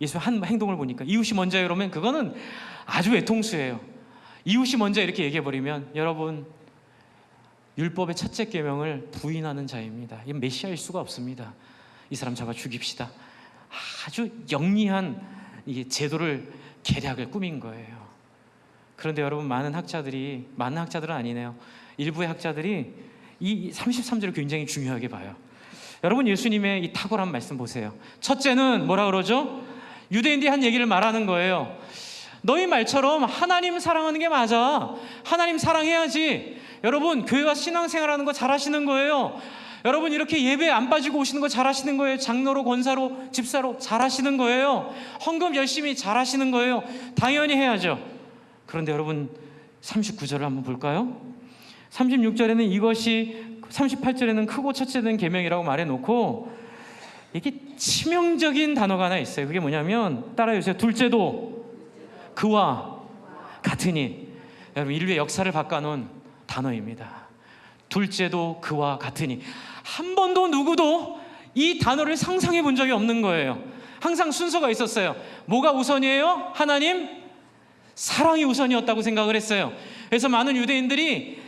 예수 한 행동을 보니까 이웃이 먼저야 그러면 그거는 아주 외통수예요. 이웃이 먼저 이렇게 얘기해버리면 여러분 율법의 첫째 계명을 부인하는 자입니다. 이건 메시아일 수가 없습니다. 이 사람 잡아 죽입시다. 아주 영리한 이게 제도를 계략을 꾸민 거예요. 그런데 여러분 많은 학자들은 아니네요. 일부의 학자들이 이 33절을 굉장히 중요하게 봐요. 여러분 예수님의 이 탁월한 말씀 보세요. 첫째는 뭐라 그러죠? 유대인들이 한 얘기를 말하는 거예요. 너희 말처럼 하나님 사랑하는 게 맞아. 하나님 사랑해야지. 여러분 교회와 신앙생활하는 거 잘하시는 거예요. 여러분 이렇게 예배 안 빠지고 오시는 거 잘하시는 거예요. 장로로, 권사로, 집사로 잘하시는 거예요. 헌금 열심히 잘하시는 거예요. 당연히 해야죠. 그런데 여러분 39절을 한번 볼까요? 36절에는 이것이, 38절에는 크고 첫째 된 계명이라고 말해놓고 이게 치명적인 단어가 하나 있어요. 그게 뭐냐면 따라해주세요. 둘째도 그와 같으니. 여러분, 인류의 역사를 바꿔놓은 단어입니다. 둘째도 그와 같으니. 한 번도 누구도 이 단어를 상상해 본 적이 없는 거예요. 항상 순서가 있었어요. 뭐가 우선이에요? 하나님 사랑이 우선이었다고 생각을 했어요. 그래서 많은 유대인들이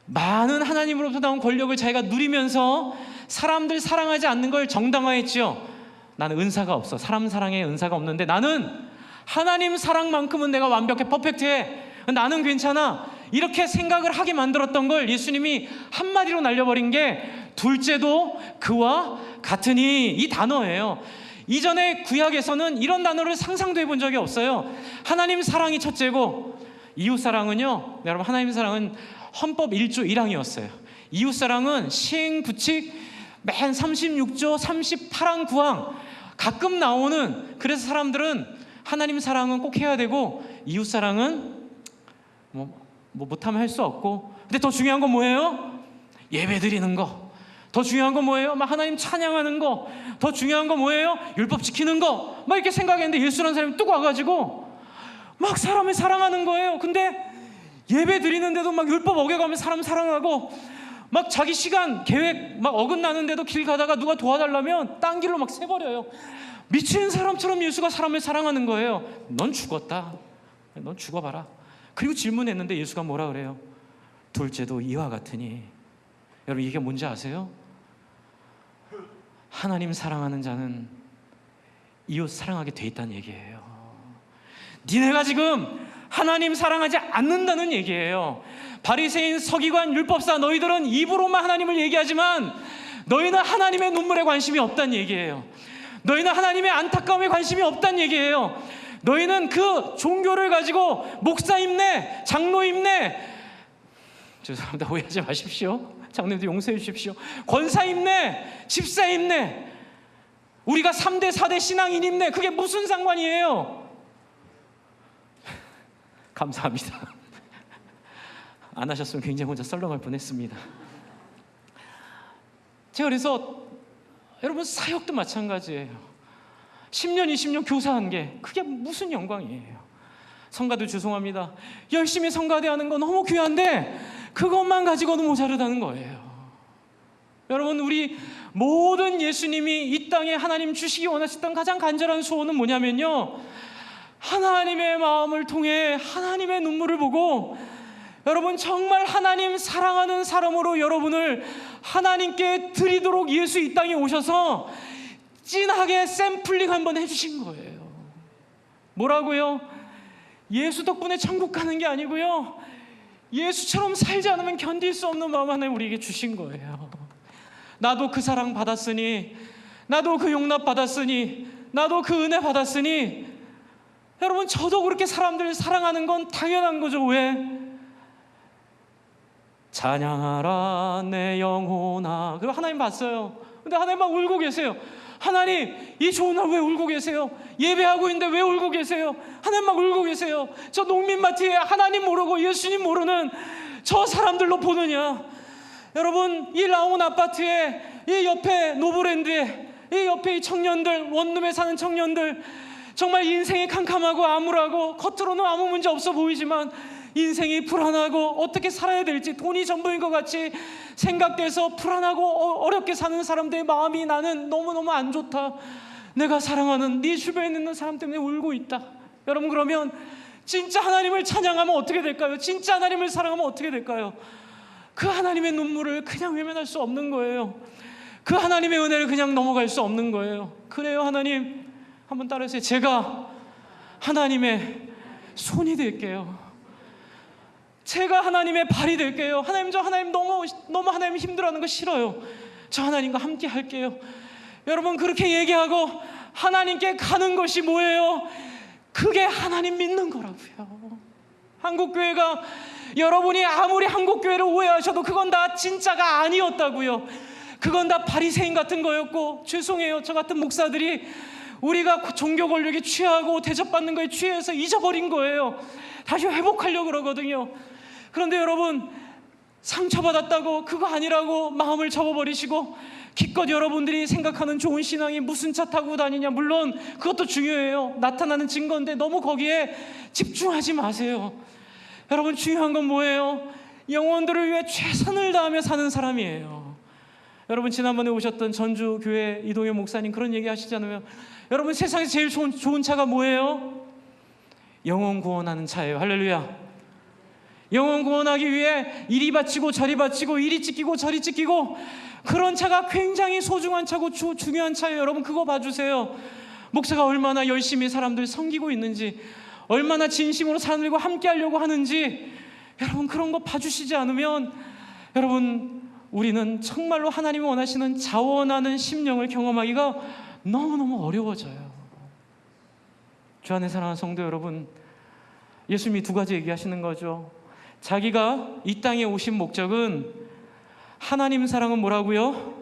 많은 하나님으로부터 나온 권력을 자기가 누리면서 사람들 사랑하지 않는 걸 정당화했죠. 나는 은사가 없어. 사람 사랑에 은사가 없는데 나는 하나님 사랑만큼은 내가 완벽해, 퍼펙트해. 나는 괜찮아. 이렇게 생각을 하게 만들었던 걸 예수님이 한마디로 날려버린 게 둘째도 그와 같으니, 이 단어예요. 이전에 구약에서는 이런 단어를 상상도 해본 적이 없어요. 하나님 사랑이 첫째고, 이웃사랑은요, 여러분, 하나님 사랑은 헌법 1조 1항이었어요. 이웃사랑은 시행부칙 맨 36조 38항 9항 가끔 나오는, 그래서 사람들은 하나님 사랑은 꼭 해야 되고 이웃사랑은 뭐 못하면 할 수 없고, 근데 더 중요한 건 뭐예요? 예배 드리는 거. 더 중요한 건 뭐예요? 막 하나님 찬양하는 거. 더 중요한 건 뭐예요? 율법 지키는 거. 막 이렇게 생각했는데 예수라는 사람이 뚝 와가지고 막 사람을 사랑하는 거예요. 근데 예배 드리는데도 막 율법 어겨가면 사람 사랑하고, 막 자기 시간 계획 막 어긋나는데도 길 가다가 누가 도와달라면 딴 길로 막 새버려요. 미친 사람처럼 예수가 사람을 사랑하는 거예요. 넌 죽었다. 넌 죽어봐라. 그리고 질문했는데 예수가 뭐라 그래요? 둘째도 이와 같으니. 여러분, 이게 뭔지 아세요? 하나님 사랑하는 자는 이웃 사랑하게 돼 있다는 얘기예요. 니네가 지금 하나님 사랑하지 않는다는 얘기예요. 바리새인, 서기관, 율법사, 너희들은 입으로만 하나님을 얘기하지만 너희는 하나님의 눈물에 관심이 없다는 얘기예요. 너희는 하나님의 안타까움에 관심이 없다는 얘기예요. 너희는 그 종교를 가지고 목사 임내, 장로 임내, 죄송합니다, 오해하지 마십시오. 장로님도 용서해 주십시오. 권사 임내, 집사 임내, 우리가 3대 4대 신앙인 임내, 그게 무슨 상관이에요? 감사합니다. 안 하셨으면 굉장히 혼자 썰렁할 뻔했습니다. 제가 그래서 여러분, 사역도 마찬가지예요. 10년 20년 교사한 게 그게 무슨 영광이에요? 성가도 죄송합니다. 열심히 성가대하는 건 너무 귀한데 그것만 가지고는 모자르다는 거예요. 여러분, 우리 모든 예수님이 이 땅에 하나님 주시기 원하셨던 가장 간절한 소원은 뭐냐면요, 하나님의 마음을 통해 하나님의 눈물을 보고, 여러분, 정말 하나님 사랑하는 사람으로 여러분을 하나님께 드리도록 예수 이 땅에 오셔서 찐하게 샘플링 한번 해주신 거예요. 뭐라고요? 예수 덕분에 천국 가는 게 아니고요, 예수처럼 살지 않으면 견딜 수 없는 마음 하나님 우리에게 주신 거예요. 나도 그 사랑 받았으니, 나도 그 용납 받았으니, 나도 그 은혜 받았으니, 여러분, 저도 그렇게 사람들을 사랑하는 건 당연한 거죠. 왜? 찬양하라 내 영혼아. 그리고 하나님 봤어요. 근데 하나님 막 울고 계세요. 하나님, 이 좋은 날 왜 울고 계세요? 예배하고 있는데 왜 울고 계세요? 하나님 막 울고 계세요. 저 농민마트에 하나님 모르고 예수님 모르는 저 사람들로 보느냐? 여러분, 이 라온 아파트에, 이 옆에 노브랜드에, 이 옆에 이 청년들, 원룸에 사는 청년들, 정말 인생이 캄캄하고 암울하고 겉으로는 아무 문제 없어 보이지만 인생이 불안하고 어떻게 살아야 될지 돈이 전부인 것 같이 생각돼서 불안하고 어렵게 사는 사람들의 마음이 나는 너무너무 안 좋다. 내가 사랑하는 네 주변에 있는 사람 때문에 울고 있다. 여러분, 그러면 진짜 하나님을 찬양하면 어떻게 될까요? 진짜 하나님을 사랑하면 어떻게 될까요? 그 하나님의 눈물을 그냥 외면할 수 없는 거예요. 그 하나님의 은혜를 그냥 넘어갈 수 없는 거예요. 그래요, 하나님. 한번 따라해주세요. 제가 하나님의 손이 될게요. 제가 하나님의 발이 될게요. 하나님, 저 하나님 너무 하나님 힘들어하는 거 싫어요. 저 하나님과 함께 할게요. 여러분, 그렇게 얘기하고 하나님께 가는 것이 뭐예요? 그게 하나님 믿는 거라고요. 한국교회가, 여러분이 아무리 한국교회를 오해하셔도 그건 다 진짜가 아니었다고요. 그건 다 바리새인 같은 거였고, 죄송해요, 저 같은 목사들이 우리가 종교 권력에 취하고 대접받는 거에 취해서 잊어버린 거예요. 다시 회복하려고 그러거든요. 그런데 여러분, 상처받았다고 그거 아니라고 마음을 접어버리시고 기껏 여러분들이 생각하는 좋은 신앙이 무슨 차 타고 다니냐, 물론 그것도 중요해요. 나타나는 증거인데 너무 거기에 집중하지 마세요. 여러분, 중요한 건 뭐예요? 영혼들을 위해 최선을 다하며 사는 사람이에요. 여러분, 지난번에 오셨던 전주교회 이동현 목사님 그런 얘기 하시잖아요. 여러분, 세상에서 제일 좋은 차가 뭐예요? 영혼 구원하는 차예요. 할렐루야. 영혼 구원하기 위해 이리 바치고 저리 바치고, 이리 찢기고 저리 찢기고, 그런 차가 굉장히 소중한 차고 중요한 차예요. 여러분, 그거 봐주세요. 목사가 얼마나 열심히 사람들 섬기고 있는지, 얼마나 진심으로 사람들과 함께 하려고 하는지, 여러분 그런 거 봐주시지 않으면 여러분, 우리는 정말로 하나님이 원하시는 자원하는 심령을 경험하기가 너무너무 어려워져요. 주 안에 사랑하는 성도 여러분, 예수님이 두 가지 얘기하시는 거죠. 자기가 이 땅에 오신 목적은 하나님 사랑은 뭐라고요?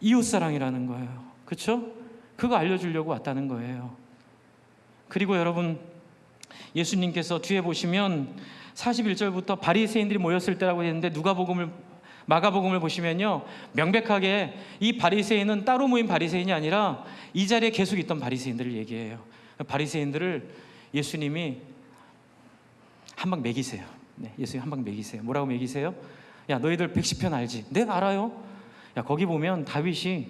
이웃 사랑이라는 거예요. 그렇죠? 그거 알려주려고 왔다는 거예요. 그리고 여러분, 예수님께서 뒤에 보시면 41절부터 바리새인들이 모였을 때라고 했는데, 마가복음을 보시면요, 명백하게 이 바리새인은 따로 모인 바리새인이 아니라 이 자리에 계속 있던 바리새인들을 얘기해요. 바리새인들을 예수님이 한 방 먹이세요. 네, 예수님 한 방 먹이세요. 뭐라고 먹이세요? 야, 너희들 110편 알지? 네, 알아요. 야, 거기 보면 다윗이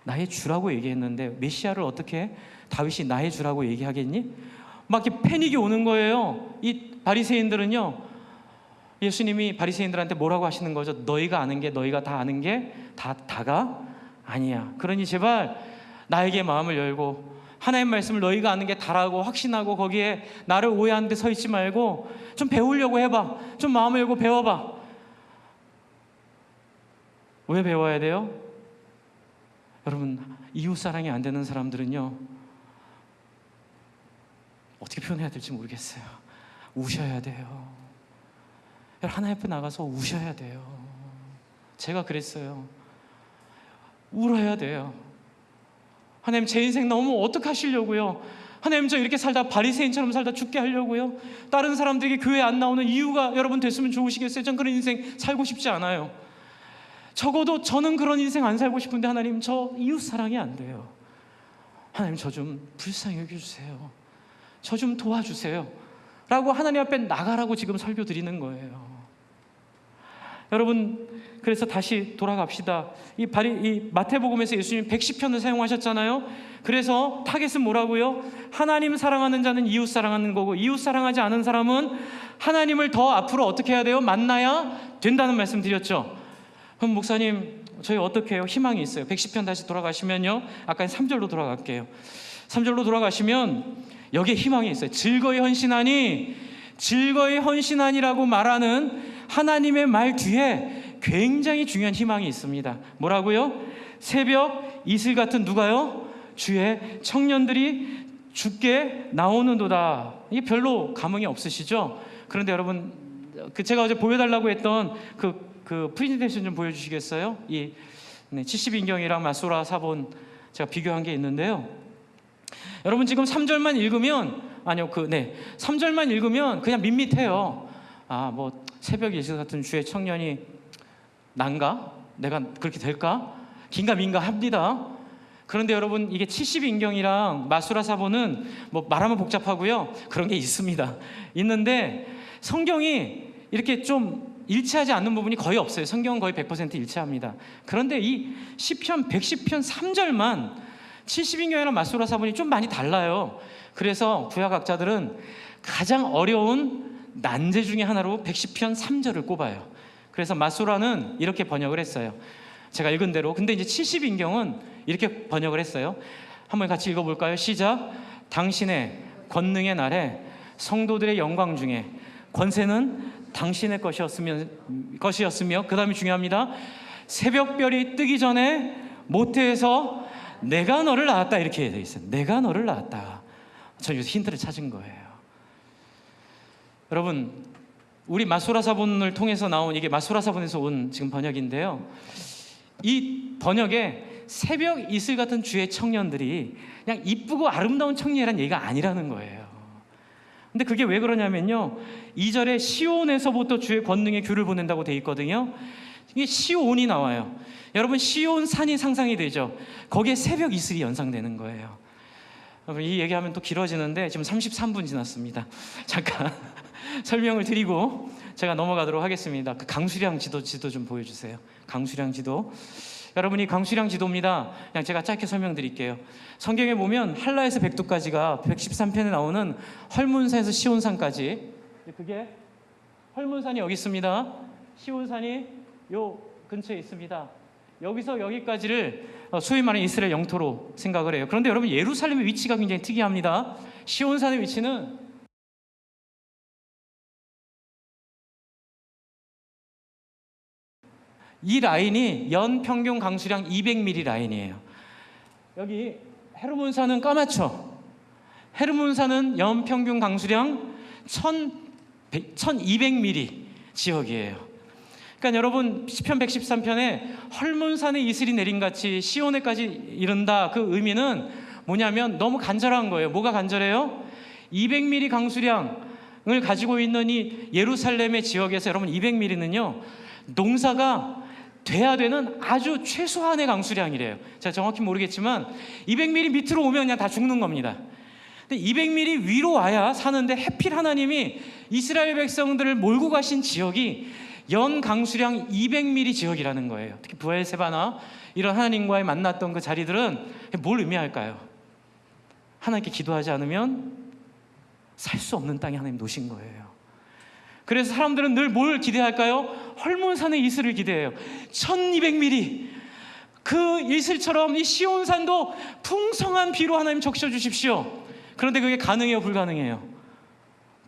나의 주라고 얘기했는데 메시아를 어떻게 다윗이 나의 주라고 얘기하겠니? 막 이렇게 패닉이 오는 거예요. 이 바리새인들은요, 예수님이 바리새인들한테 뭐라고 하시는 거죠? 너희가 아는 게, 너희가 다 아는 게 다가 아니야. 그러니 제발 나에게 마음을 열고 하나님 말씀을 너희가 아는 게 다라고 확신하고 거기에 나를 오해하는 데 서 있지 말고 좀 배우려고 해봐. 좀 마음을 열고 배워봐. 왜 배워야 돼요? 여러분, 이웃사랑이 안 되는 사람들은요, 어떻게 표현해야 될지 모르겠어요. 우셔야 돼요. 여러분, 하나님 앞에 나가서 우셔야 돼요. 제가 그랬어요. 울어야 돼요. 하나님, 제 인생 너무 어떡하시려고요? 하나님, 저 이렇게 살다 바리새인처럼 살다 죽게 하려고요? 다른 사람들에게 교회 안 나오는 이유가 여러분 됐으면 좋으시겠어요? 전 그런 인생 살고 싶지 않아요. 적어도 저는 그런 인생 안 살고 싶은데, 하나님, 저 이웃 사랑이 안 돼요. 하나님, 저 좀 불쌍히 여겨주세요. 저 좀 도와주세요. 라고 하나님 앞에 나가라고 지금 설교 드리는 거예요. 여러분, 그래서 다시 돌아갑시다. 이 마태복음에서 예수님 110편을 사용하셨잖아요. 그래서 타겟은 뭐라고요? 하나님 사랑하는 자는 이웃 사랑하는 거고, 이웃 사랑하지 않은 사람은 하나님을 더 앞으로 어떻게 해야 돼요? 만나야 된다는 말씀 드렸죠. 그럼 목사님, 저희 어떻게 해요? 희망이 있어요. 110편 다시 돌아가시면요, 아까 3절로 돌아갈게요. 3절로 돌아가시면 여기에 희망이 있어요. 즐거이 헌신하니라고 말하는 하나님의 말 뒤에 굉장히 중요한 희망이 있습니다. 뭐라고요? 새벽 이슬 같은 누가요? 주의 청년들이 죽게 나오는도다. 이게 별로 감흥이 없으시죠? 그런데 여러분, 제가 어제 보여달라고 했던 그 프레젠테이션 좀 보여주시겠어요? 이 70인경이랑 마소라 사본 제가 비교한 게 있는데요. 여러분, 지금 3절만 읽으면 3절만 읽으면 그냥 밋밋해요. 아, 뭐 새벽 일시 같은 주의 청년이 난가? 내가 그렇게 될까? 긴가민가 합니다. 그런데 여러분, 이게 70인경이랑 마수라 사본은 뭐 말하면 복잡하고요, 그런 게 있습니다. 있는데 성경이 이렇게 좀 일치하지 않는 부분이 거의 없어요. 성경은 거의 100% 일치합니다. 그런데 이 시편 110편 3절만 70인경이랑 마수라 사본이 좀 많이 달라요. 그래서 구약학자들은 가장 어려운 난제 중에 하나로 110편 3절을 꼽아요. 그래서 마수라는 이렇게 번역을 했어요. 제가 읽은 대로. 근데 이제 70인경은 이렇게 번역을 했어요. 한번 같이 읽어볼까요? 시작. 당신의 권능의 날에 성도들의 영광 중에 권세는 당신의 것이었으며 그 다음이 중요합니다. 새벽별이 뜨기 전에 모태에서 내가 너를 낳았다, 이렇게 되어 있어요. 내가 너를 낳았다. 저는 여기서 힌트를 찾은 거예요. 여러분, 우리 마수라 사본을 통해서 나온, 이게 마수라 사본에서 온 지금 번역인데요, 이 번역에 새벽 이슬 같은 주의 청년들이 그냥 이쁘고 아름다운 청년이라는 얘기가 아니라는 거예요. 근데 그게 왜 그러냐면요, 2절에 시온에서부터 주의 권능의 규를 보낸다고 돼 있거든요. 이게 시온이 나와요. 여러분, 시온 산이 상상이 되죠. 거기에 새벽 이슬이 연상되는 거예요. 여러분, 이 얘기하면 또 길어지는데 지금 33분 지났습니다. 잠깐 설명을 드리고 제가 넘어가도록 하겠습니다. 그 강수량 지도 좀 보여주세요. 강수량 지도. 여러분이 강수량 지도입니다. 그냥 제가 짧게 설명드릴게요. 성경에 보면 한라에서 백두까지가 113편에 나오는 헐문산에서 시온산까지, 그게 헐문산이 여기 있습니다. 시온산이 요 근처에 있습니다. 여기서 여기까지를 소위 말하는 이스라엘 영토로 생각을 해요. 그런데 여러분, 예루살렘의 위치가 굉장히 특이합니다. 시온산의 위치는 이 라인이 연 평균 강수량 200mm 라인이에요. 여기 헤르몬산은 까맣죠. 헤르몬산은 연 평균 강수량 1200mm 지역이에요. 그러니까 여러분, 시편 113편에 헐몬산에 이슬이 내림같이 시온에까지 이른다, 그 의미는 뭐냐면 너무 간절한 거예요. 뭐가 간절해요? 200mm 강수량을 가지고 있는 이 예루살렘의 지역에서 여러분, 200mm는요 농사가 돼야 되는 아주 최소한의 강수량이래요. 제가 정확히 모르겠지만 200mm 밑으로 오면 그냥 다 죽는 겁니다. 근데 200mm 위로 와야 사는데, 해필 하나님이 이스라엘 백성들을 몰고 가신 지역이 연 강수량 200mm 지역이라는 거예요. 특히 부엘세바나 이런 하나님과의 만났던 그 자리들은 뭘 의미할까요? 하나님께 기도하지 않으면 살 수 없는 땅에 하나님 놓으신 거예요. 그래서 사람들은 늘 뭘 기대할까요? 헐몬산의 이슬을 기대해요. 1200mm 그 이슬처럼 이 시온산도 풍성한 비로 하나님 적셔주십시오. 그런데 그게 가능해요, 불가능해요?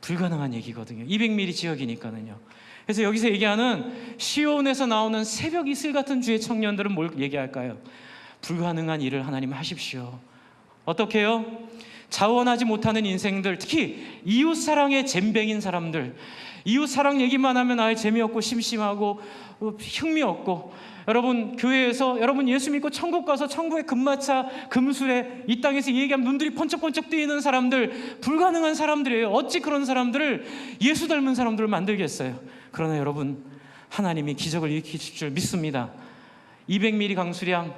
불가능한 얘기거든요. 200mm 지역이니까는요. 그래서 여기서 얘기하는 시온에서 나오는 새벽 이슬 같은 주의 청년들은 뭘 얘기할까요? 불가능한 일을 하나님 하십시오. 어떻게 해요? 자원하지 못하는 인생들, 특히 이웃사랑에 젬병인 사람들, 이웃사랑 얘기만 하면 아예 재미없고 심심하고 흥미없고, 여러분 교회에서 여러분 예수 믿고 천국 가서 천국의 금마차 금술에 이 땅에서 이 얘기하면 눈들이 번쩍번쩍 뜨이는 사람들, 불가능한 사람들이에요. 어찌 그런 사람들을 예수 닮은 사람들을 만들겠어요? 그러나 여러분, 하나님이 기적을 일으키실 줄 믿습니다. 200mm 강수량,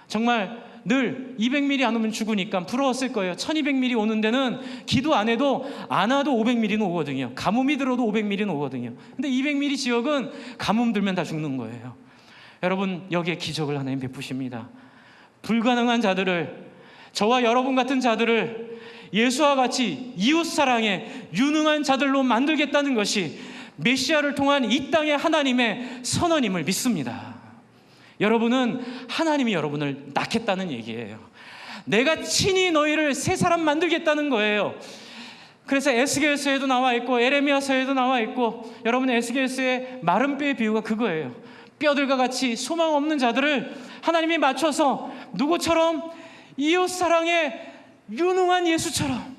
정말 늘 200mm 안 오면 죽으니까 부러웠을 거예요. 1200mm 오는 데는 기도 안 해도 안 와도 500mm는 오거든요. 가뭄이 들어도 500mm는 오거든요. 근데 200mm 지역은 가뭄 들면 다 죽는 거예요. 여러분, 여기에 기적을 하나님 베푸십니다. 불가능한 자들을, 저와 여러분 같은 자들을 예수와 같이 이웃사랑에 유능한 자들로 만들겠다는 것이 메시아를 통한 이 땅의 하나님의 선언임을 믿습니다. 여러분은 하나님이 여러분을 낳겠다는 얘기예요. 내가 친히 너희를 새 사람 만들겠다는 거예요. 그래서 에스겔서에도 나와 있고 에레미야서에도 나와 있고, 여러분 에스겔서의 마른 뼈의 비유가 그거예요. 뼈들과 같이 소망 없는 자들을 하나님이 맞춰서 누구처럼? 이웃사랑의 유능한 예수처럼,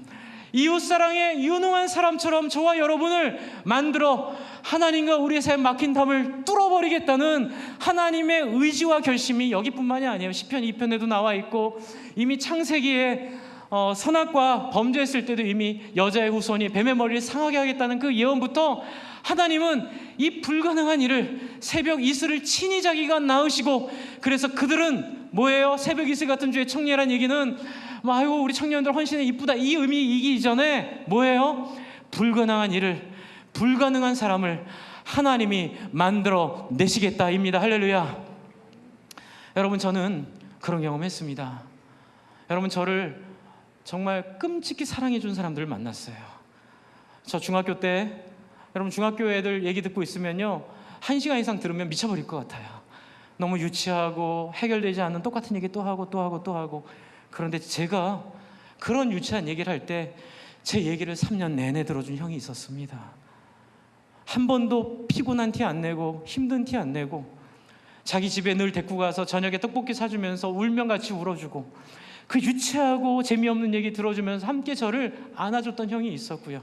이웃사랑의 유능한 사람처럼 저와 여러분을 만들어 하나님과 우리의 삶 막힌 담을 뚫어버리겠다는 하나님의 의지와 결심이 여기뿐만이 아니에요. 시편 2편에도 나와 있고, 이미 창세기에 선악과 범죄했을 때도 이미 여자의 후손이 뱀의 머리를 상하게 하겠다는 그 예언부터 하나님은 이 불가능한 일을, 새벽 이슬을 친히 자기가 낳으시고, 그래서 그들은 뭐예요? 새벽 이슬 같은 주의 청년이라는 얘기는 아이고 우리 청년들 헌신에 이쁘다, 이 의미이기 이전에 뭐예요? 불가능한 일을, 불가능한 사람을 하나님이 만들어 내시겠다입니다. 할렐루야. 여러분, 저는 그런 경험했습니다. 여러분, 저를 정말 끔찍히 사랑해 준 사람들을 만났어요. 저 중학교 때, 여러분 중학교 애들 얘기 듣고 있으면요 1시간 이상 들으면 미쳐버릴 것 같아요. 너무 유치하고 해결되지 않는 똑같은 얘기 또 하고 또 하고 또 하고. 그런데 제가 그런 유치한 얘기를 할 때 제 얘기를 3년 내내 들어준 형이 있었습니다. 한 번도 피곤한 티 안 내고 힘든 티 안 내고, 자기 집에 늘 데리고 가서 저녁에 떡볶이 사주면서 울면 같이 울어주고, 그 유치하고 재미없는 얘기 들어주면서 함께 저를 안아줬던 형이 있었고요.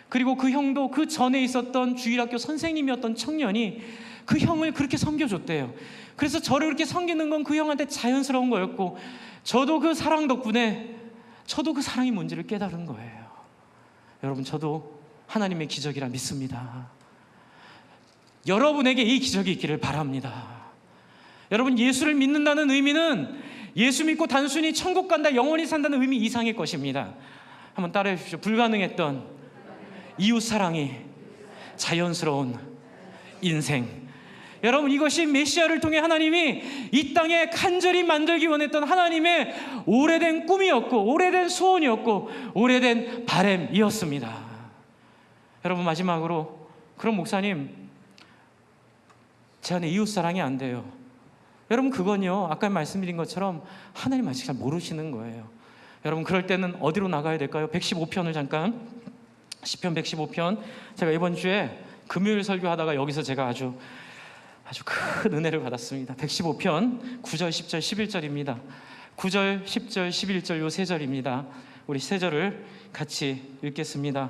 그리고 그 형도 그 전에 있었던 주일학교 선생님이었던 청년이 그 형을 그렇게 섬겨줬대요. 그래서 저를 그렇게 섬기는 건 그 형한테 자연스러운 거였고, 저도 그 사랑 덕분에 저도 그 사랑이 뭔지를 깨달은 거예요. 여러분, 저도 하나님의 기적이라 믿습니다. 여러분에게 이 기적이 있기를 바랍니다. 여러분, 예수를 믿는다는 의미는 예수 믿고 단순히 천국 간다, 영원히 산다는 의미 이상의 것입니다. 한번 따라해 주십시오. 불가능했던 이웃 사랑이 자연스러운 인생. 여러분, 이것이 메시아를 통해 하나님이 이 땅에 간절히 만들기 원했던 하나님의 오래된 꿈이었고, 오래된 소원이었고, 오래된 바람이었습니다. 여러분, 마지막으로, 그럼 목사님, 제 안에 이웃 사랑이 안 돼요. 여러분, 그건요, 아까 말씀드린 것처럼 하나님 아직 잘 모르시는 거예요. 여러분, 그럴 때는 어디로 나가야 될까요? 115편을 잠깐, 시편 115편. 제가 이번 주에 금요일 설교하다가 여기서 제가 아주 큰 은혜를 받았습니다. 115편 9절, 10절, 11절입니다. 9절, 10절, 11절 요 세 절입니다. 우리 세 절을 같이 읽겠습니다.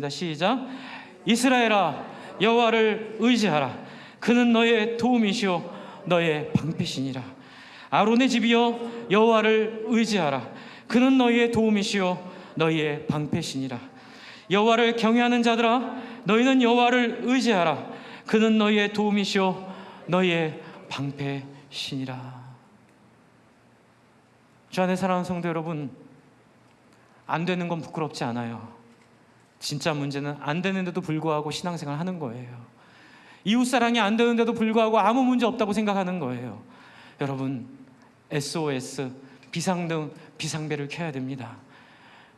시작. 이스라엘아, 여호와를 의지하라. 그는 너의 도움이시오 너의 방패시니라. 아론의 집이여, 여호와를 의지하라. 그는 너희의 도움이시오 너희의 방패시니라. 여호와를 경외하는 자들아, 너희는 여호와를 의지하라. 그는 너희의 도움이시오 너희의 방패시니라. 주 안에 사랑하는 성도 여러분, 안 되는 건 부끄럽지 않아요. 진짜 문제는 안 되는데도 불구하고 신앙생활 하는 거예요. 이웃사랑이 안 되는데도 불구하고 아무 문제 없다고 생각하는 거예요. 여러분, SOS, 비상등, 비상벨을 켜야 됩니다.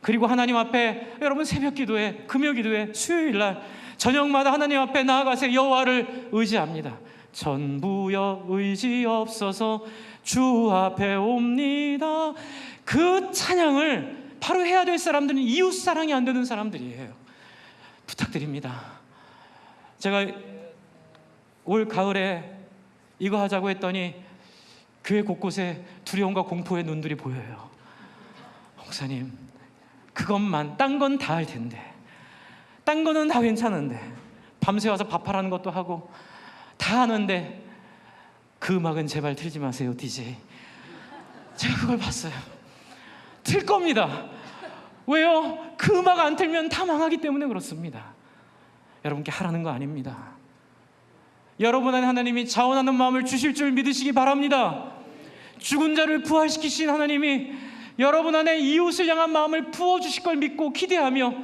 그리고 하나님 앞에, 여러분, 새벽 기도회, 금요 기도회, 수요일날 저녁마다 하나님 앞에 나아가서 여호와를 의지합니다. 전부여 의지 없어서 주 앞에 옵니다. 그 찬양을 바로 해야 될 사람들은 이웃사랑이 안 되는 사람들이에요. 부탁드립니다. 제가 올 가을에 이거 하자고 했더니 교회 곳곳에 두려움과 공포의 눈들이 보여요. 목사님, 그것만, 딴 건 다 할 텐데, 딴 거는 다 괜찮은데, 밤새 와서 밥하라는 것도 하고 다 하는데 그 음악은 제발 틀지 마세요, DJ. 제가 그걸 봤어요. 틀 겁니다. 왜요? 그 음악 안 틀면 다 망하기 때문에 그렇습니다. 여러분께 하라는 거 아닙니다. 여러분 안에 하나님이 자원하는 마음을 주실 줄 믿으시기 바랍니다. 죽은 자를 부활시키신 하나님이 여러분 안에 이웃을 향한 마음을 부어주실 걸 믿고 기대하며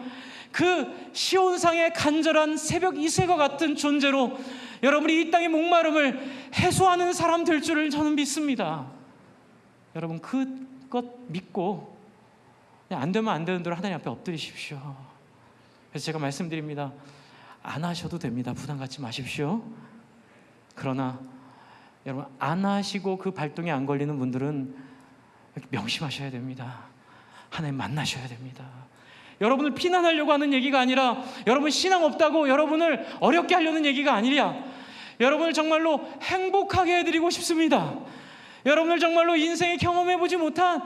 그 시온상의 간절한 새벽 이슬과 같은 존재로 여러분이 이 땅의 목마름을 해소하는 사람 될 줄을 저는 믿습니다. 여러분, 그것 믿고 그냥 안 되면 안 되는 대로 하나님 앞에 엎드리십시오. 그래서 제가 말씀드립니다. 안 하셔도 됩니다. 부담 갖지 마십시오. 그러나 여러분, 안 하시고 그 발동이 안 걸리는 분들은 명심하셔야 됩니다. 하나님 만나셔야 됩니다. 여러분을 비난하려고 하는 얘기가 아니라, 여러분 신앙 없다고 여러분을 어렵게 하려는 얘기가 아니라, 여러분을 정말로 행복하게 해드리고 싶습니다. 여러분을 정말로 인생에 경험해보지 못한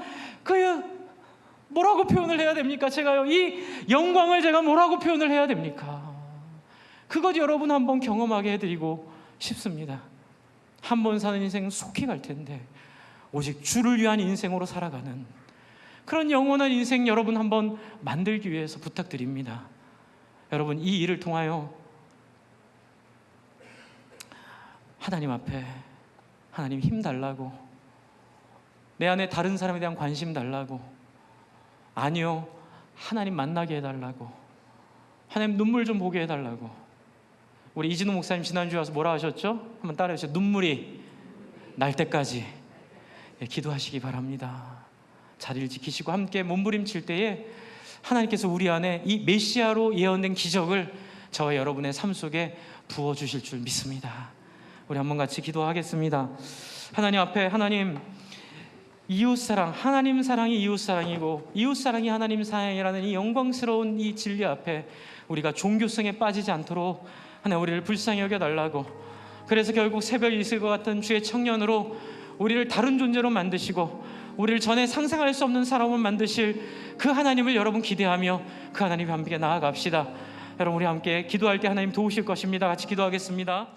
뭐라고 표현을 해야 됩니까? 제가요, 이 영광을 제가 뭐라고 표현을 해야 됩니까? 그것 여러분 한번 경험하게 해드리고 싶습니다. 한 번 사는 인생 속히 갈 텐데 오직 주를 위한 인생으로 살아가는 그런 영원한 인생 여러분 한번 만들기 위해서 부탁드립니다. 여러분, 이 일을 통하여 하나님 앞에, 하나님 힘 달라고, 내 안에 다른 사람에 대한 관심 달라고, 아니요, 하나님 만나게 해달라고, 하나님 눈물 좀 보게 해달라고. 우리 이진우 목사님 지난주에 와서 뭐라 하셨죠? 한번 따라해 주세요. 눈물이 날 때까지 기도하시기 바랍니다. 자리를 지키시고 함께 몸부림칠 때에 하나님께서 우리 안에 이 메시아로 예언된 기적을 저와 여러분의 삶 속에 부어주실 줄 믿습니다. 우리 한번 같이 기도하겠습니다. 하나님 앞에, 하나님, 이웃사랑, 하나님 사랑이 이웃사랑이고 이웃사랑이 하나님 사랑이라는 이 영광스러운 이 진리 앞에 우리가 종교성에 빠지지 않도록 하나님 우리를 불쌍히 여겨달라고, 그래서 결국 새벽 이슬과 같은 주의 청년으로 우리를 다른 존재로 만드시고 우리를 전에 상상할 수 없는 사람을 만드실 그 하나님을 여러분 기대하며 그 하나님 함께 나아갑시다. 여러분, 우리 함께 기도할 때 하나님 도우실 것입니다. 같이 기도하겠습니다.